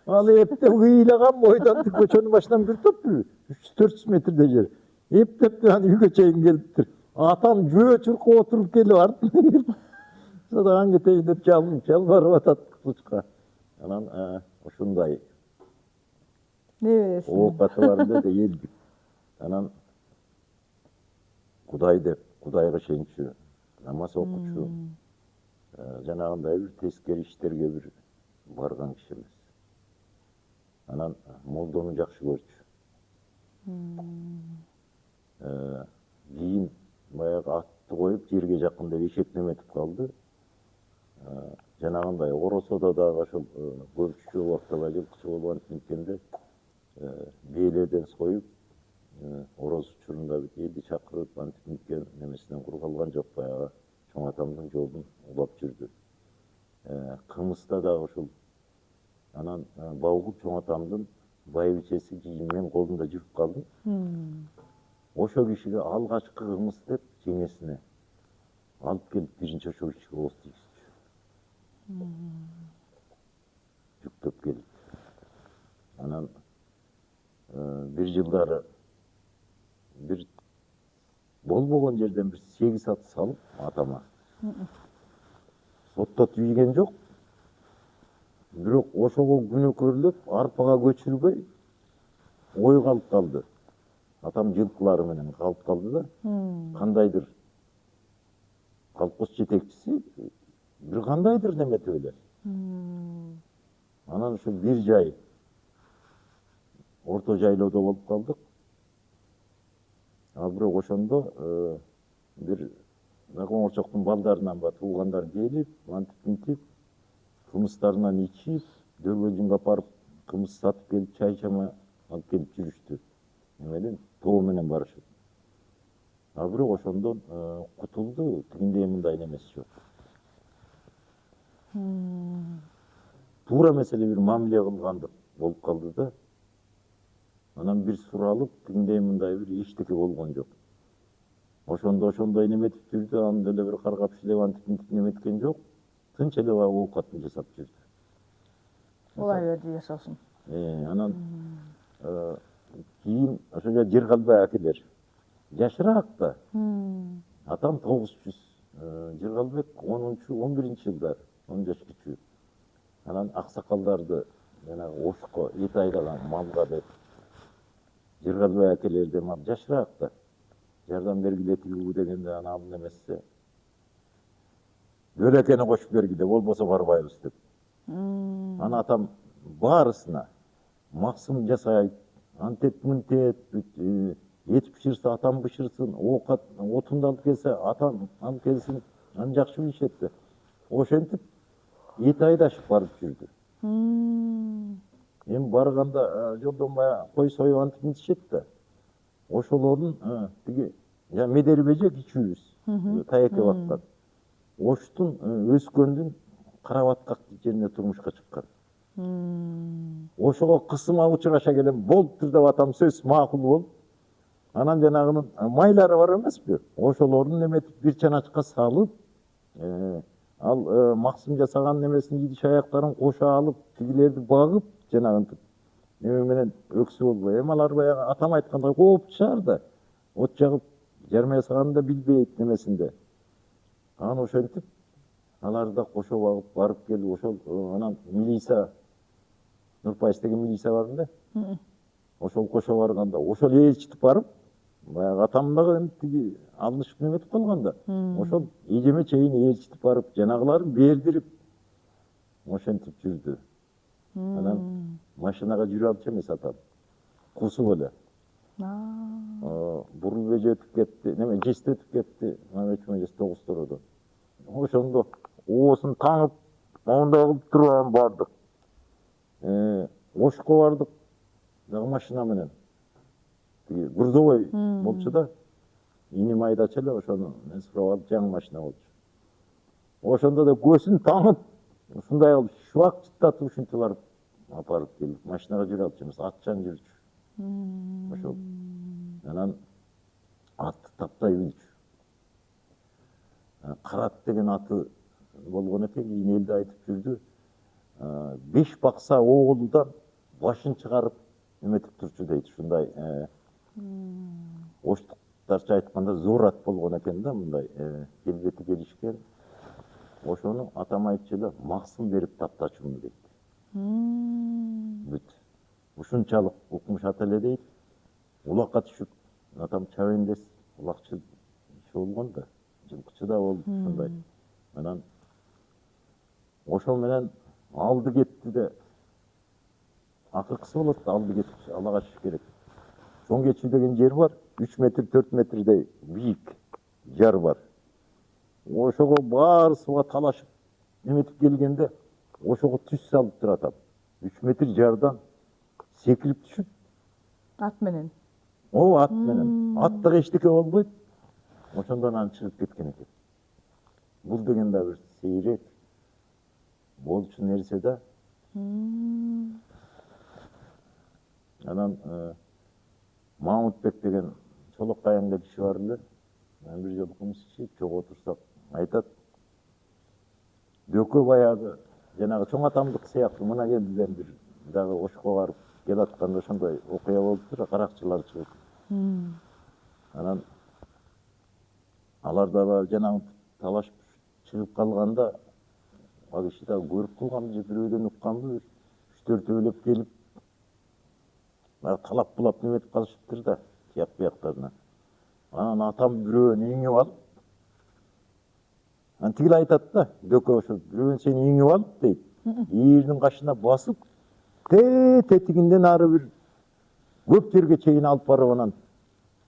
Ал эптеп ыйлаган бойдон көчөнүн башынан бир топ 300-400 метрдей жер. Эптеп анан үйгө чейин келиптир. Атам жөө чуркап отуруп келип артынан садаган кетейин деп жалбарып атат кылычка. Анан ушундай небересин оокаты да элдик. Анан Кудай деп, Кудайга ишенчү, намаз окучу, жанагындай бир тескери иштерге бир барган киши эмес. Анан молдону жакшы көрчү. Кийин баягы атты коюп жерге жакын деп эшек неметип калды. Жанагындай оросодо дагы ошол көрчү убактабай жылкычы болгон анткенде бээлерден союп ороз учурунда элди чакырып антип никкен немесинен кур калган жок, баягы чоң атамдын жолун улап жүрдү. Кымызда дагы ушул анан Баугул чоң атамдын байбичеси кийинмен колунда жүрүп калдым. Ошо кишиге алгачкы кымыз деп жеңесине алып келип биринчи ошо кишиге ооз тийгизчү. Жүктөп келип. Анан бир жылдары бир болбогон жерден бир 8 ат салып атама. Соттотуп ийген жок. Бирок ошого күнөөкөрлөп арпага көчүрбөй ой калып калды. Атам жылкылары менен калып калды да. Кандайдыр колхоз жетекчиси бир кандайдыр неметип эле. Анан ушу бир жай орто жайлоодо болуп калдык. Бирок ошондо бир коңорчоктун балдарынан туугандар келип, антип мынтип кымыздарынан ичип, Дөргөлжүнгө апарып кымыз сатып келип, чай чама алып келип жүрүштү. Немеден тоо менен барышып. Бирок ошондон кутулду, тигиндей мындай немеси жок. Туура маселе бир мамиле кылгандык болуп калды да. Анан бир суралып, тигиндей мындай бир эчтеке болгон жок. Ошондой неметип жүрдү, аны деле бир каргап шилеп антип неметкен жок. Тынч эле оокатын жасап жүрдү. Улай берди жашоосун. Анан кийин ошо жер калбай акелер. Жашыраак да. Атам 900, Жыргалбек 10-11 жылдар, 10 жаш кичүү. Анан аксакалдарды жанагы ошко эт айлаган малга деп Жыргалбай акелерде мал жашыраак да. Жардам бергиле тигүү дегенде анан ал немесе бөлөкени кошуп бергиле, болбосо барбайбыз деп. Анан атам баарысына максым жасайт, антет мынтет, эт бышырса атам бышырсын, оокат отунду алып келсе атам алып келсин, аны жакшы билишет да. Ошентип эт айдашып барып жүрдү. Эми барганда жолдон баягы кой союп антип мынтишет да. Ошолордун тиги медербеже кичүүбүз, таяке баккан. Оштун өскөндүн карабаткак жерине турмушка чыккан. Ошого кысыма учураша келем, болуптур деп атам сөз макул болуп. Анан жанагынын майлары бар эмеспи? Ошолордун неметип бир чаначка салып, ал максым жасаган немесин идиш аяктарын кошо алып, тигилерди багып, жанагынтип неме менен өксү болбой. Эми алар баягы атам айткандай кооптушар да. От жагып жармай жасаганын да билбейт немесинде. Анан ошентип аларды да кошо багып барып келип, ошол анан милиция Нурпайыс деген милиция бар эле. Ошол кошо барганда, ошол ээлчитип барып, баягы атам дагы тиги алынышып неметип калган да. Ошол эжеме чейин ээлчитип барып, жанагыларын бердирип, ошентип жүрдү. Анан машинага жүрө алчу эмес атам. Кусуп эле. Бурул беже өтүп кетти, неме жест өтүп кетти, мамечме жест 9 турду. Ошондо оосун таңып, мондай кылып туруп бардык. Ошко бардык, дагы машина менен. Тиги грузовой болчу да. Иним айдачу эле, ошону мен сурап алып жаңы машина болчу. Ошондо да көзүн таңып, ушундай кылып шубак чыттатып ушинтип барып апарып келип, машинага жүрө алчу эмес, атчан жүрчү. Ошол. Анан атты таптай билчү. Карат деген аты болгон экен, кийин элде айтып жүрдү. 5 бакса оолудан башын чыгарып эметип турчу дейт. Ушундай оштуктарча айтканда зор ат болгон экен да, мындай келбети келишкен. Ошону атам айтчу эле, максым берип таптачумун дейт. Бүт. Ушунчалык укмуш эле дейт. Улакка түшүп, атам чабендес, улакчы иши болгон да, жылкычы да болду ушундай. Анан ошол менен алды кетти де, акыркысы болот да, алды кетиш, ала качыш керек. Чоң Кечүү деген жер бар, 3 метр, 4 метрдей бийик жар бар. Ошого баары суга талашып эметип келгенде, ошого түз салып турат атам. 3 метр жардан секирип түшүп, ат менен. Ат менен. Аттык эчтеке болбойт. Ошондон анан чыгып кеткен экен. Бул деген да бир сейрек болчу нерсе да. Анан Мамытбек деген Чолок Каяңда киши бар эле. Мен бир жолу кымыз ичип чогуу отурсак айтат. Дөкө баягы жанагы чоң атамдык сыяктуу мына келдиден бир дагы Ошко барып келатканда ошондой окуя болуптур, каракчылар чыгып. Анан алар да жанагы талашып чыгып калганда, ал киши да көрүп калганбы же бирөөдөн укканбы, 3-4 келип талап булап неметип калышыптыр да, тияк бияктарына. Анан атам бирөөнү иңип алып, анан тигил айтат да, дөкө ошо бирөөнү сени иңип алып дейт, ийирдин кашына басып, тетигинден ары бир көп жерге чейин алып барып, анан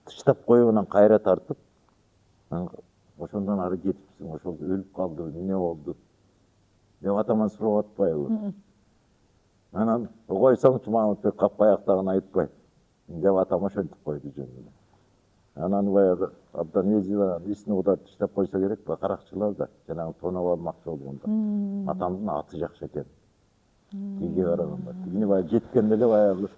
тыштап коюп, анан кайра тартып, ошондон ары кетипсиң, ошол өлүп калды, эмне болду деп атаман сурап атпайбы? Анан койсоңчу Мамытбек капаяктагын айтпай деп атам ошентип койду жөн эле. Анан баягы абдан езип, эсин угуп тыштап койсо керек, каракчылар да жанагы тоноп алмакчы болгондо. Атамдын аты жакшы экен. Тиге караганда. Тигини баягы жеткенде эле баягы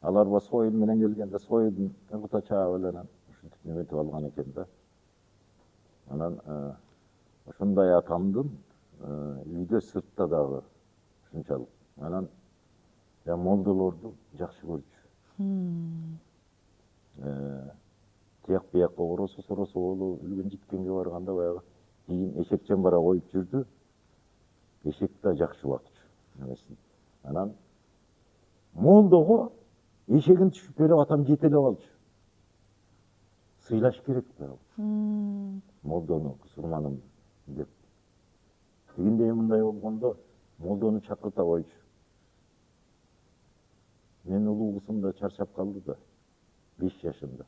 алар сойыл менен келгенде сойылдун кыта чаап эле анан ушинтип неметип алган экен да. Анан ошондой атамдын үйдө сыртта дагы ушунчалык. Анан молдолорду жакшы көрчү. Тияк биякка коросо болу, үлгөн житкенге барганда баягы кийин эшек чамбара коюп жүрдү. Эшек да жакшы убакчу немесин. Анан молдого эшегин түшүп берип атам жете эле калчу. Сыйлаш керек да. Молдону, кусурманын деп. Тигиндей мындай болгондо молдону чакырта койчу. Мен улуу кызым да чарчап калды да, 5 жашында.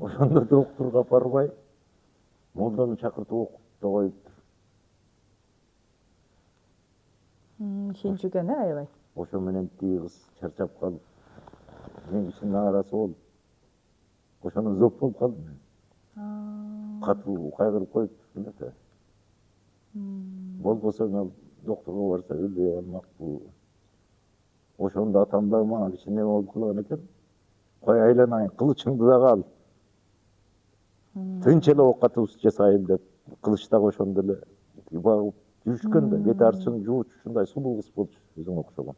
Ошондо доктурга барбай, молдону чакыртып окуп да коюптур. Ишенчүгөн аябай. Ошо менен тиги кыз чарчап калып, мен кишинин наарасы болуп, ошону зоп болуп калдым мен. Катуу кайгырып коюптур эле да. Болбосо мен доктурга барса өлбөй калмакпы. Ошондо атам да мага кичине болуп калган экен. Кой айланайын, кылычыңды дагы ал. Тынч эле оокатыбыз жасайын деп, кылыч дагы ошондо эле багып жүрүшкөн да, бет арчын жуучу, ушундай сулуу кыз болчу, өзүңө окшогон.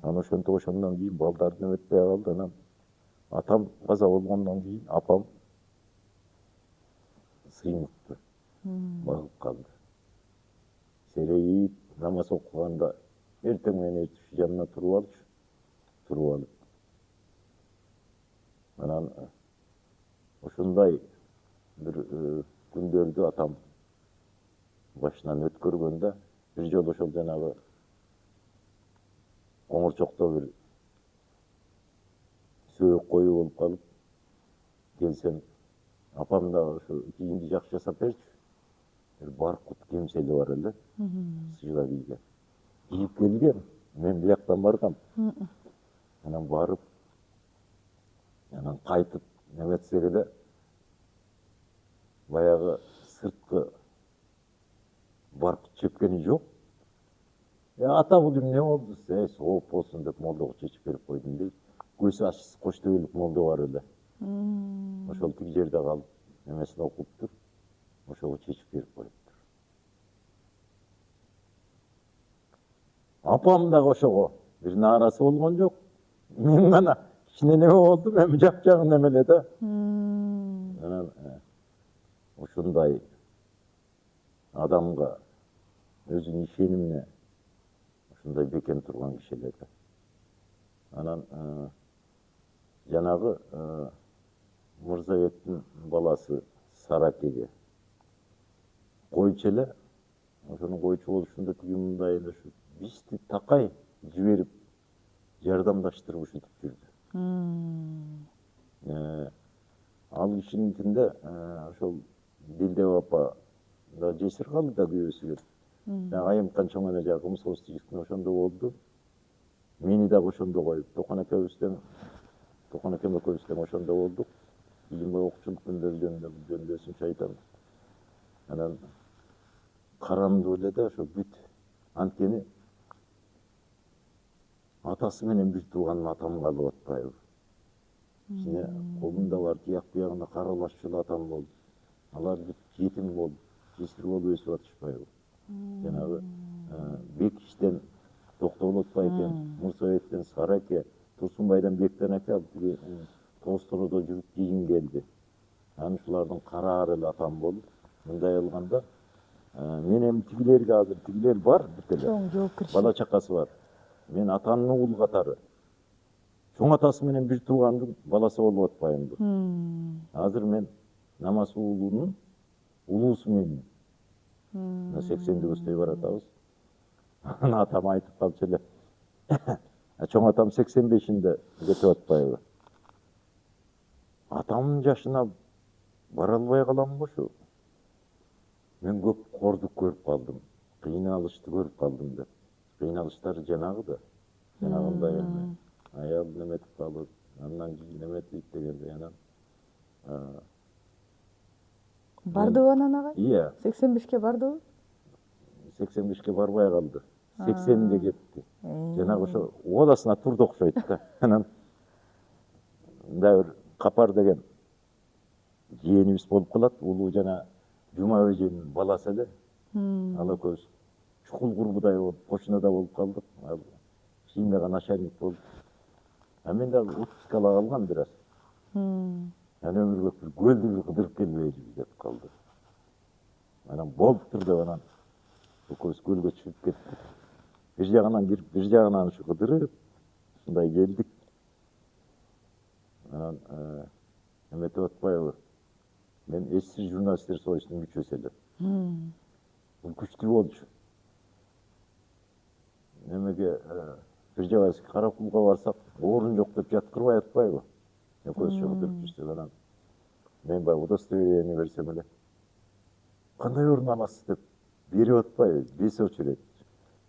Анан ошентип ошондон кийин балдары неметпей калды. Анан атам каза болгондон кийин апам сыйынытты, багып калды. Серейип, намаз окуганда эртең менен эртүш жанына туруп алчу, туруп алып. Анан ошондой бир күндөрдү атам башынан өткөргөндө, бир жолу ошол жанагы Коңурчокто бир сөөк коюу болуп калып, келсем, апам да ошо кийимди жакшы жасап берчү. Бир баркут кемсели бар эле, сыйга кийген. Кийип келген, мен бияктан баргам. Анан барып, анан кайтып неметсек эле, баягы сырткы баркут чепкени жок. Ата бул эмне болду? Сооп болсун деп молдого чечип берип койдум дейт. Көзү ачсыз коч төбөлүк молдо бар эле. ошол тиги жерде калып эмесин окуптур, ошого чечип берип коюптур. Апам дагы ошого бир наарасы болгон жок. Мен гана кичине неме болдум, эми жакжагын эме эле да. Анан ушундай адамга өзүнүн ишенимине ушундай бекем турган киши эле да. Анан жанагы Мырзабектин баласы Саракеге койчу эле, ошонун койчу болушунда тиги мындай эле ушу бизди такай жиберип жардамдаштырып ушинтип жүрдү. Ал кишиникинде ошол Дилдеп апа да жесир калды да күйөөсү келип. Айымкан чоң эне жагы кымсыз жигиттин ошондо болду. Мени дагы ошондо коюп, Токон экөөбүздөн ошондо болдук. Ийимбай окуучулуктун жөндөсүнчө айтам. Анан карандуу эле да ошо бүт. Анткени атасы менен бир тууганын атам калып атпайбы. Кичине колунда бар тияк буягында каралашчу эле атам болду. Алар бүт жетим болуп, жесир болуп өсүп атышпайбы. Жанагы Бекиштен Токтоболот байке, Мырзабектен Сараке, Турсунбайдан Бектен аке ал тиги Тоостороодо жүрүп кийин келди. Анан ушулардын караары эле атам болуп, мындай алганда мен эми тигилерге азыр тигилер бар бүт эле. Чоң жоопкерчилик. Бала чакасы бар. Мен атанын уулу катары чоң атасы менен бир туугандын баласы болуп атпайбы. Азыр мен намаз уулунун улуусу менмин. 80'de көздөй баратабыз. Анан атам айтып калчу эле. Чоң атам 85'inde кетип атпайбы. Атамдын жашына бара албай каламбы ушу? Мен көп кордук көрүп калдым, кыйналышты көрүп калдым деп. Кыйналыштар жанагы да. Жанагындай эме аял неметип калып, андан кийин неметип дегендей анан Бардыбы анан агай? Iya. 85'ke бардыбы? 85'ke барбай калды. 80'de кетти. Жанагы ошо уадасына турду окшойт да. Анан мындай бир Капар деген жээнибиз болуп калат. Улуу жана Жума эженин баласы эле. Ал экөөбүз чукул курбудай болуп, кошунада болуп калдык. Ал кийинмега начальник болду. Мен дагы отпускага калгам бир аз. Анан өмүрбек бир көлдү кыдырып келбейбиз деп калды. Анан болуптур деп анан экөөбүз көлгө чыгып кеттик. Бир жагынан кирип, бир жагынан ушу кыдырып, ушундай келдик. Анан эметип атпайбы? Мен эсир журналисттер союзунун мүчөсү элем. Бул күчтүү болчу. Немеге бир жага Каракулга барсак, орун жок деп жаткырбай атпайбы? Экөөбүз кыдырып жүрсөк анан мен баягы удостоверение берсем эле кандай орун аласыз деп берип атпайбы? Бесип жүрөт.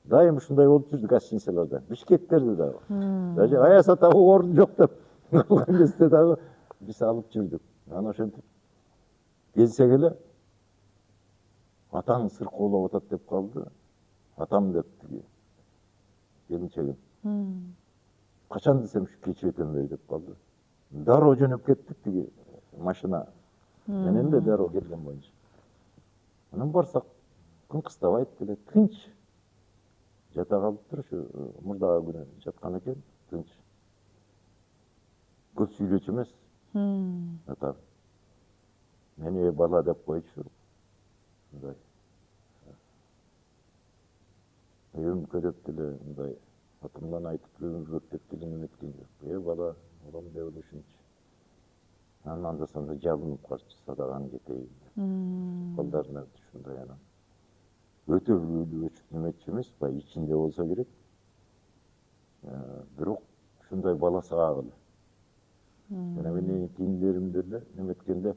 Дайым ушундай болуп жүрдү гостиницаларда, Бишкектерде дагы. Даже Аясатага орун жок деп калган кезде дагы биз алып жүрдүк. Анан ошентип келсек эле атаң сыркоолоп атат деп калды. Атам деп тиги келинчегим. Качан десем ушу кечээ өтөнбөй деп калды. Дароо жөнөп кеттик тиги машина менен де дароо келген боюнча. Анан барсак күн кыстабайт деле, тынч. Жата калыптыр ушу мурдагы күнү жаткан экен, тынч. Көп сүйлөчү эмес. Атам. Мени бала деп койчу. Мындай. Өмкөлөп деле мындай атымдан айтып өмүрбек деп деле неметкен жок. Бала, улам деп эле ушунчу. Анан анда-санда жабынып калчу, садаганы кетейин. Колдарына ушундай анан. Өтө бөлүп өчүп неметчү эмес, баягы ичинде болсо керек. Бирок ушундай баласы агыл. Жана менин кинилеримде эле неметкенде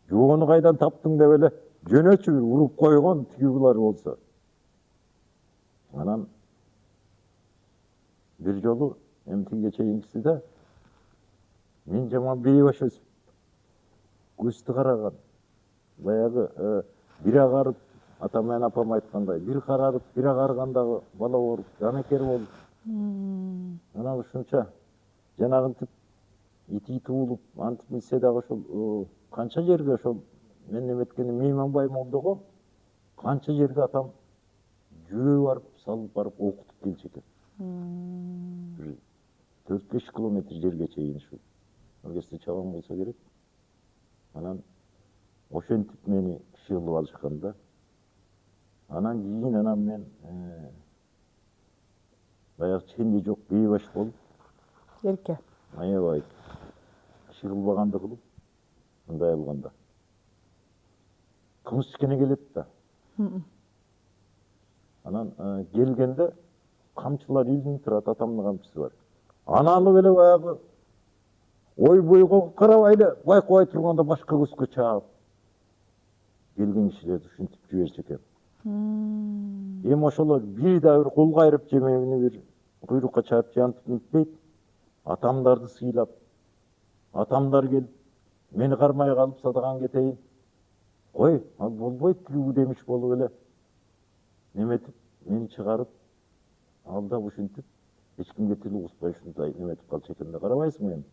жоону кайдан таптың деп эле жөнөчү бир уруп койгон тиги булар болсо. Анан бир жолу эмтиге чейинкиси да мен жаман бейбаш өсүп көздү караган. Баягы бир агарып атам менен апам айткандай бир карарып, бир агаргандагы бала ооруп, жанакер болуп. Анан ушунча жанагынтип ити туулуп антип билсе дагы ошол канча жерге ошол мен эметкени Мейманбай молдого канча жерге атам жүрө барып салып барып окутуп келчү экен. Бир 4-5 километр жерге чейин ушул. Эгерсе чабан болсо керек. Анан ошентип мени киши кылып алышкан да. Анан кийин мен баягы ченде жок бейбаш болуп, Эрке. аябай киши кылбаганды кылып, мындай кылганда. Кымыз кичкене келет да. Анан келгенде камчылар илинип турат, атамдын камчысы бар. Аны алып эле баягы ойбойго карабай эле байкабай турганда башка көзгө чаап келген кишилерди ушинтип жиберчү экен. Эми ошолор бир да бир кол кайрып же мени бир куйрукка чаап же антип мынтпейт. Атамдарды сыйлап, атамдар келип мени кармай калып садаган кетейин. Ой, ал болбойт, тигүү демиш болуп эле неметип мени чыгарып, алдап ушинтип эч кимге тил угузбай ушундай неметип калчу экен да, карабайсыңбы эми?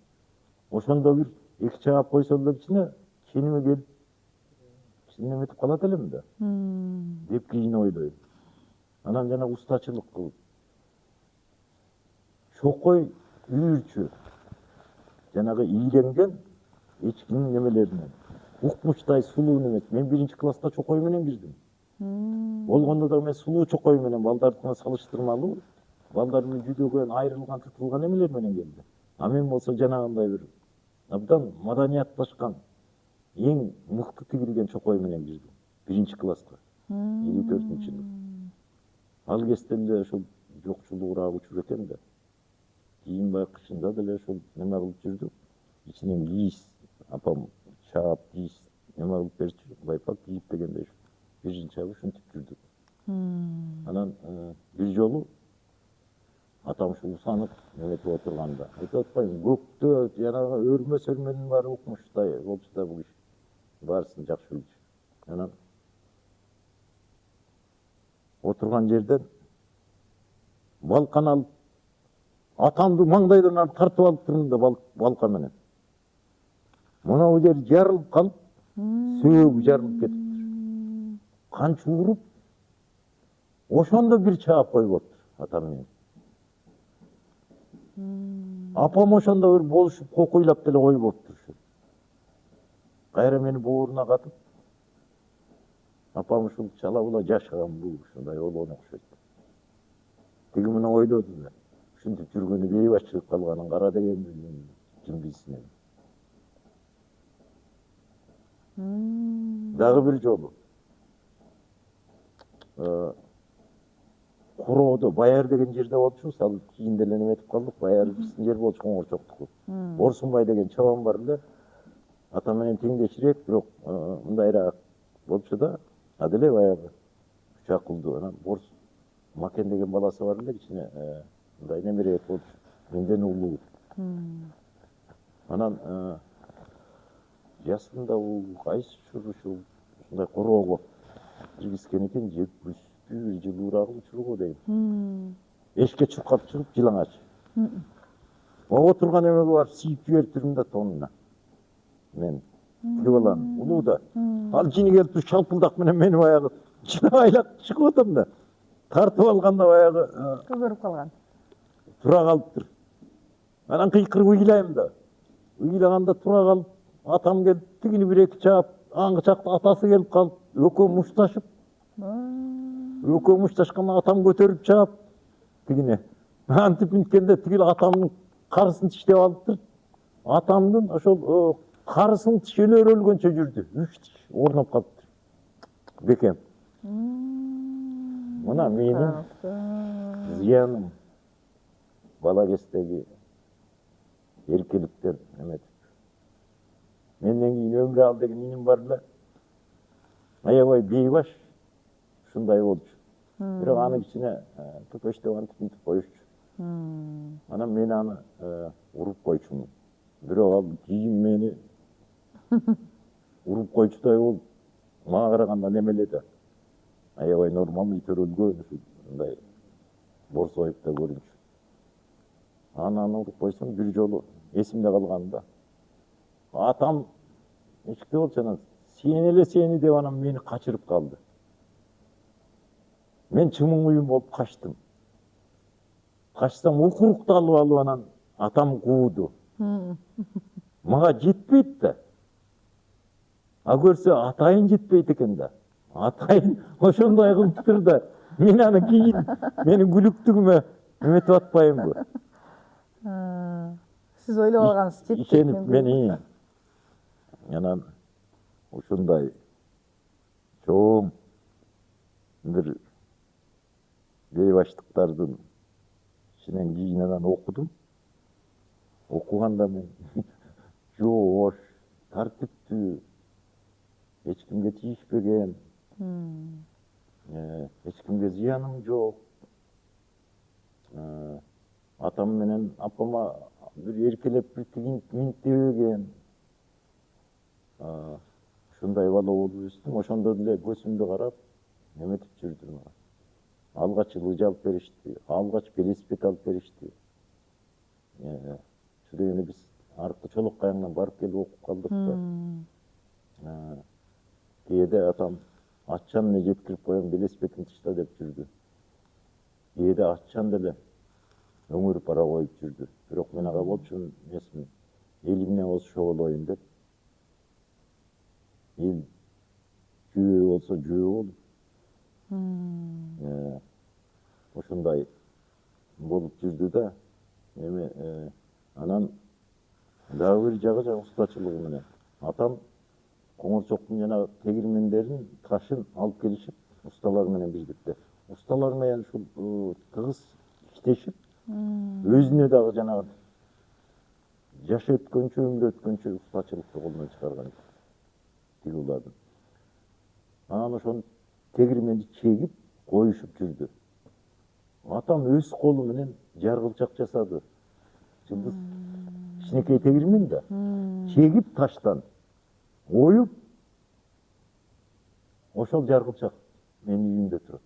Ошондо бир эки чаап койсо эле кичине чениме келип неметип калат элем да деп кийин ойлойм. Анан жана устачылык кылып чокой үйүрчү жанагы ийленген эчкинин немелеринен укмучтай сулуу немес. Мен 1-класска чокой менен кирдим. Болгондо да мен сулуу чокой менен балдардыкына салыштырмалуу, балдар менен жүдөгөн, айрылган, тытылган эмелер менен келди. А мен болсо жанагындай бир абдан маданиятташкан, эң мыкты тигилген чокой менен кирдим 1-класска. 54-жылы. Ал кезде эле ошол жокчулугураак учур экен да. Кийин байкышында деле ошол неме кылып жүрдүк. Ичинен кийиз, апам чаап кийиз неме кылып берчү, байпак кийип дегендей биринчи ушинтип жүрдүк. Анан бир жолу атам ушул усанып неметип отурганда, айтып атпайбы, көктө жанагы өрмө сөрмөнүн баары укмуштай болчу да бул иш. Баарысын жакшы билчү. Анан отурган жерден балкан алып атамды маңдайдан алып тартып алып турдум да балка менен. Мына жер жарылып калып, сөөгү жарылып кетиптир. Канча уруп, ошондо бир чаап койбоптур атам менен. Апам ошондо бир болушуп кокуйлап деле койбоптур. Кайра мени бооруна катып, апам ушул чала була жашаган бул ушундай болгон окшойт. Тиги менен ойлоду да. Ушинтип жүргөнү бейбаш чыгып калганын кара дегенди ким билсин эми. Дагы бир жолу Куроодо Баяр деген жерде болчубуз, ал кийин деле неметип калдык. Баяр биздин жер болчу, Коңгурчоктуку. Борсунбай деген чабан бар эле. Ата менен теңдеширээк, бирок мындайраак болчу да, аделе баягы үч акылдуу. Анан Макен деген баласы бар эле, кичине мындай немерээк болчу, менден улуу. Анан жасында кайсы ушул ушундай короого киргизген экен, жеп бир жылуураак учурго дейм. Эшикке чуркап чыгып жылаңач. Отурган эмеге барып сийип жибериптирмин да тонуна. Мен тиги баланы улуу да. Ал жини келип шалпылдак менен мени баягы жылаңайлап чыгып атам да. Тартып алганда баягы Кызырып калган. тура калыптыр. Анан кыйкырып ыйлайм да. Ыйлаганда тура калып, атам келип тигини бир эки чаап, аңгы чакта атасы келип калып, экөө мушташып. Экөө мушташканда атам көтөрүп чаап тигине. Антип минткенде тигил атамдын карысын тиштеп алыптыр. Атамдын ошол карысынын тишелери өлгөнчө жүрдү. 3 тиш орноп калыптыр. Бекем. Мына менин зыяным бала кездеги эркеликтен эметип. Менден кийин Өмүрал деген иним бар эле. Аябай бейбаш ушундай болчу. Бирок аны кичине төпөчтөп антип мынтип коюшчу. Анан мен аны уруп койчумун. Бирок ал кийин мени уруп койчудай болуп, мага караганда немеле да. Аябай нормалный төрөлгөн ушундай борсоюп да көрүнчү. ананы уруп койсом бир жолу эсимде калганда атам эчикте болчу, анан сени деп анан мени качырып калды. Мен чымың уюм болуп качтым. Качсам укурукты алып анан атам кууду. Мага жетпейт да. А көрсө атайын жетпейт экен да. Атайын ошондой кылыптыр да. Мен аны кийин менин күлүктүгүмө эметип атпайынбы. Сиз ойлоп алганыңыз жетпейт. Ишенип мени анан ушундай чоң бир бейбаштыктардын ичинен кийин анан окудум. Окуганда мен жоош, тартиптүү, эч кимге тийишпеген, эч кимге зыяным жок. Атам менен апама бир эркелеп бир минтебеген. Ушундай бала болуп өстүм. Ошондо деле көзүмдү карап эметип жүрдүм. Алгач лыжа алып беришти, алгач велосипед алып беришти. Şu дегенде биз аркы Чолок Кайыңдан барып келип окуп калдык да. Кээде атам атчан эле жеткирип коем, велосипедин тышта деп жүрдү. Кээде атчан деле өңүрүп бара коюп жүрдү. Бирок мен ага болчумун эмесмин. Элимне болсо шоголоюн деп. Эл жөө болсо жөө болуп. Ошондой болуп жүрдү да. Эми анан дагы бир жагы жана устачылыгы менен атам Коңорчоктун жана тегирмендерин ташын алып келишип усталар менен бирдикте. Усталар менен ушул тыгыз иштешип өзүнө дагы жанагы жаш өткөнчө, өмүрү өткөнчө устачылыкты колунан чыгарган тигулардын. Анан ошону тегирменди чегип коюшуп жүрдү. Атам өз колу менен жаргылчак жасады. Жылдыз кичинекей тегирмен да. Чегип таштан оюп ошол жаргылчак менин үйүмдө турат.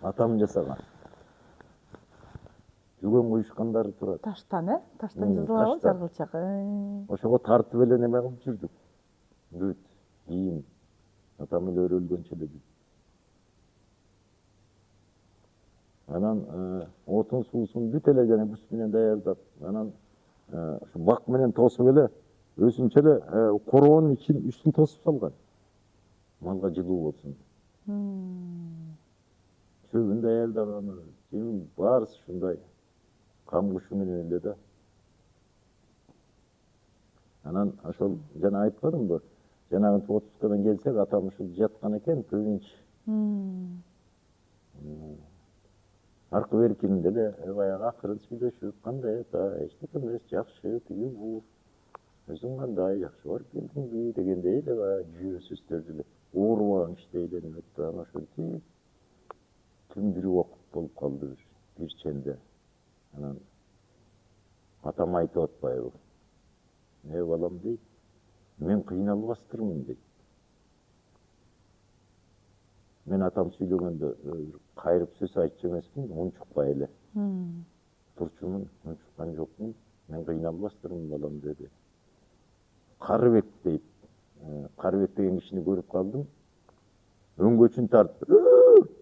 Атам жасаган. Жүгөн коюшкандары турат. Таштан, таштан жасалган жаргылчак. Ошого тартып эле неме кылып жүрдүк. Бүт кийин атам эле өлгөнчө эле. Анан отун суусун бүт эле жана күс менен даярдап, анан ушу бак менен тосуп эле өзүнчө эле короонун үстүн тосуп салган. Малга жылуу болсун. Чөбүн даярдаган, жемин баарысы ушундай кам кушу менен эле да. Анан ошол жана айтпадымбы, жанагы отпускадан келсек, атам ушул жаткан экен, тынч. Аркы беркинде эле баягы акырын сүйлөшүп, кандай эчтеке эмес, жакшы, тиги бул. Өзүң кандай, жакшы барып келдиңби дегендей эле баягы жүйө сөздөрдү эле оорубаган иштей эле эметти. Анан ошентип түндүрүп окуп болуп калды бир ченде. Анан атам айтып атпайбы? Балам дейт, мен кыйналбастырмын дейт. Мен атам сүйлөгөндө кайрып сөз айтчу эмесмин, унчукпай эле. Турчумун, унчуккан жокмун, мен кыйналбастырмын балам деди. Карыбек дейт. Карыбек деген кишини көрүп калдым. Өңгөчүн тартып,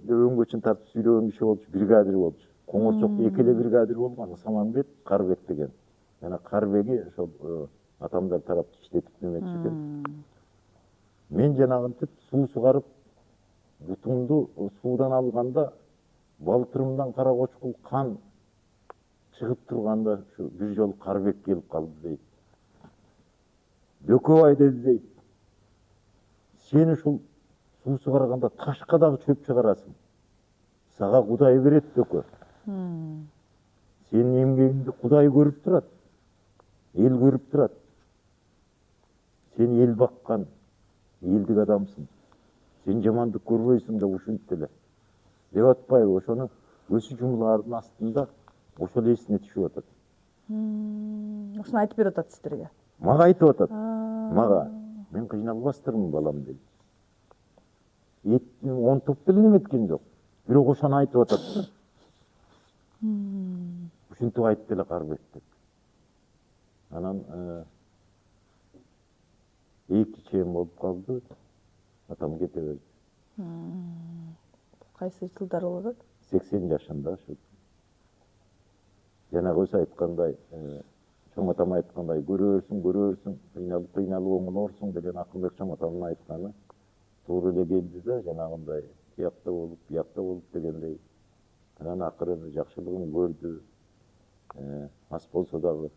деп өңгөчүн тартып сүйлөгөн киши болчу, бригадир болчу. Коңорчокто эки эле бригадир болгон, Саманбет, Карыбек деген. Жана Карыбеги ошол атамдар тарапты иштетип неметчү экен. Мен жанагынтип суу сугарып, бутумду суудан алганда балтырымдан кара кочкул кан чыгып турганда ушу бир жолу Карыбек келип калды дейт. Дөкөбай деди дейт. Сен ушул суу сугарганда ташка дагы чөп чыгарасың. Сага Кудай берет Дөкө. Сенин эмгегиңди Кудай көрүп турат. Эл көрүп турат. Сен эл баккан, элдик адамсың. Сен жамандык көрбөйсүң деп ушинтип эле. Деп атпайбы, ошону көзү жумулардын астында ошол эсине түшүп атат. Ошону айтып берип атат сиздерге. Мага айтып атат. Мага мен кыйналбастырмын балам дейт. Он топ деле неметкен жок. Бирок ошону айтып атат. ушинтип айтып эле карбайт деп. Анан 2 чейин болуп калды. Атам кете берди. Кайсы жылдар болот атат? 80 жашында ушу. Жанагы өзү айткандай, чоң атам айткандай, көрөрсүң, кыйналып оңолорсуң деген Акылбек чоң атамдын айтканы туура эле келди да, жанагындай тиякта болуп дегендей. Анан акыры жакшылыгын көрдү. Ас болсо дагы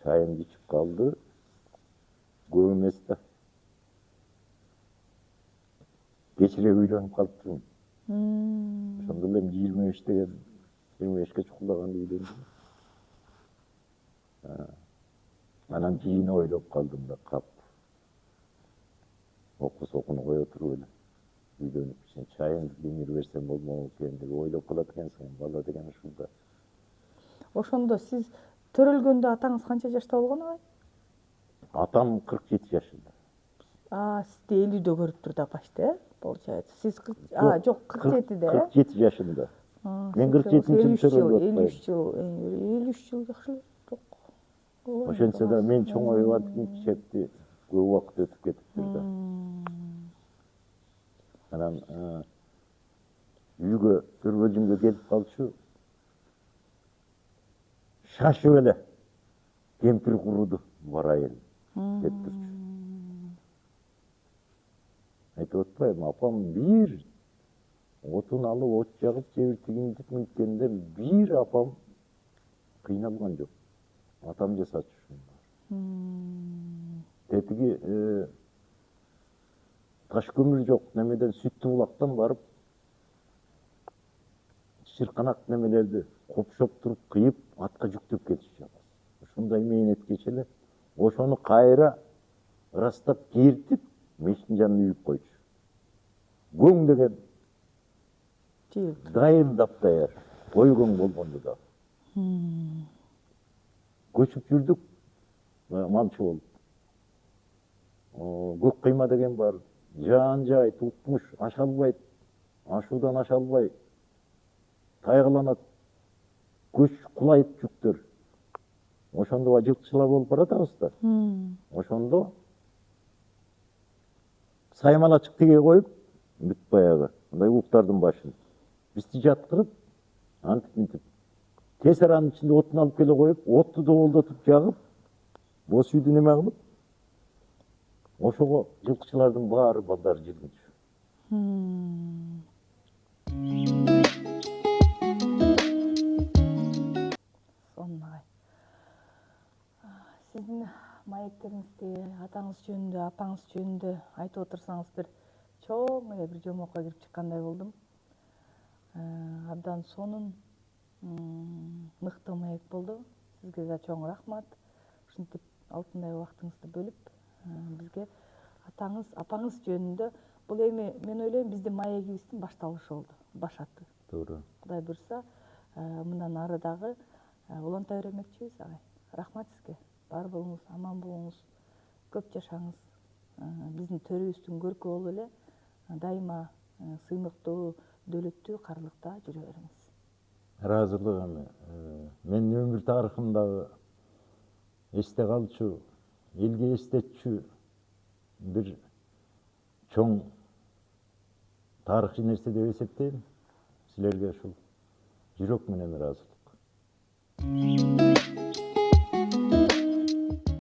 чайын ичип калды. Көп эмес да. Кечирээк үйлөнүп калыптырмын. Ошондо эле 25ке чукулдаганда үйлөндүм. Анан кийин ойлоп калдым да, кап. Окуну кое туруп эле үйлөнүп, чайын кемир берсем болмок экен деп ойлоп калат экенсиң, бала деген ушул да. Ошондо сиз төрөлгөндө атаңыз канча жашта болгон агай? Атам 47 жашында. Сизди 50-дө көрүптүр да почти, получается. Сиз жок, 47-де. 47 жашында. Мен 47-жылы төрөлүп атпайм. 53 жыл жакшы эле. Жок. Ошентсе да мен чоңоюп аттым, кичекти көп убакыт өтүп кетиптир да. Анан үйгө төрбөлжүмгө келип калчу. Шашып эле кемпир куруду барайын деп турчу. Айтып атпайбы, апам бир отун алып, от жагып, жебир тигиндип мүнткенде бир апам кыйналган жок. Атам жасачу ушуну. Тетиги таш көмүр жок, немеден Сүттүү булактан барып чырканак немелерди копшоп туруп кыйып, атка жүктөп кетишчү. Ушундай мээнеткече эле ошону кайра ырастап кертип, мештин жанына үйүп койчу. Көң деген дайым даптаяр, койгоң болгондо да. Көчүп жүрдүк, малчы болуп. Көк кыйма деген бар, жаан-жай, туттмуш, ашалбайт, ашуудан ашалбай, тайгаланат, көч кулайт жүктөр. Ошондо жылкычылар болуп баратабыз да. Ошондо саймалачык тиге коюп, бүт баягы, мындай уктардын башын. Бизди жаткырып, антип-мынтип, тез аранын ичинде отун алып келе коюп, отту доболдотуп жагып, бос үйдү неме кылып, ошого жылкычылардын баары балдары жүргүнчү. Сонун агай. Сиздин маектериңизди атаңыз жөнүндө, апаңыз жөнүндө айтып отурсаңыз, бир чоң эле бир жомокко кирип чыккандай болдум. Абдан сонун, мыкты маек болду. Сизге да чоң рахмат. Ушинтип алтындай убактыңызды бөлүп бизге атаңыз, апаңыз жөнүндө. Бул эми мен ойлойм биздин маегибиздин башталышы болду, баш аты. Туура. Кудай буйрса, мындан ары дагы уланта бермекчибиз агай. Рахмат сизге. Бар болуңуз, аман болуңуз, көп жашаңыз. Биздин төрүбүздүн көркү болуп эле дайыма сыймыктуу, дөөлөттүү, карлыкта жүрө бериңиз. Ыраазылык эми. Менин өмүр тарыхымдагы эсте калчу, элге эстетчү бир чоң тарыхчы нерсе деп эсептейм. Силерге ушул жүрөк менен ыраазылык.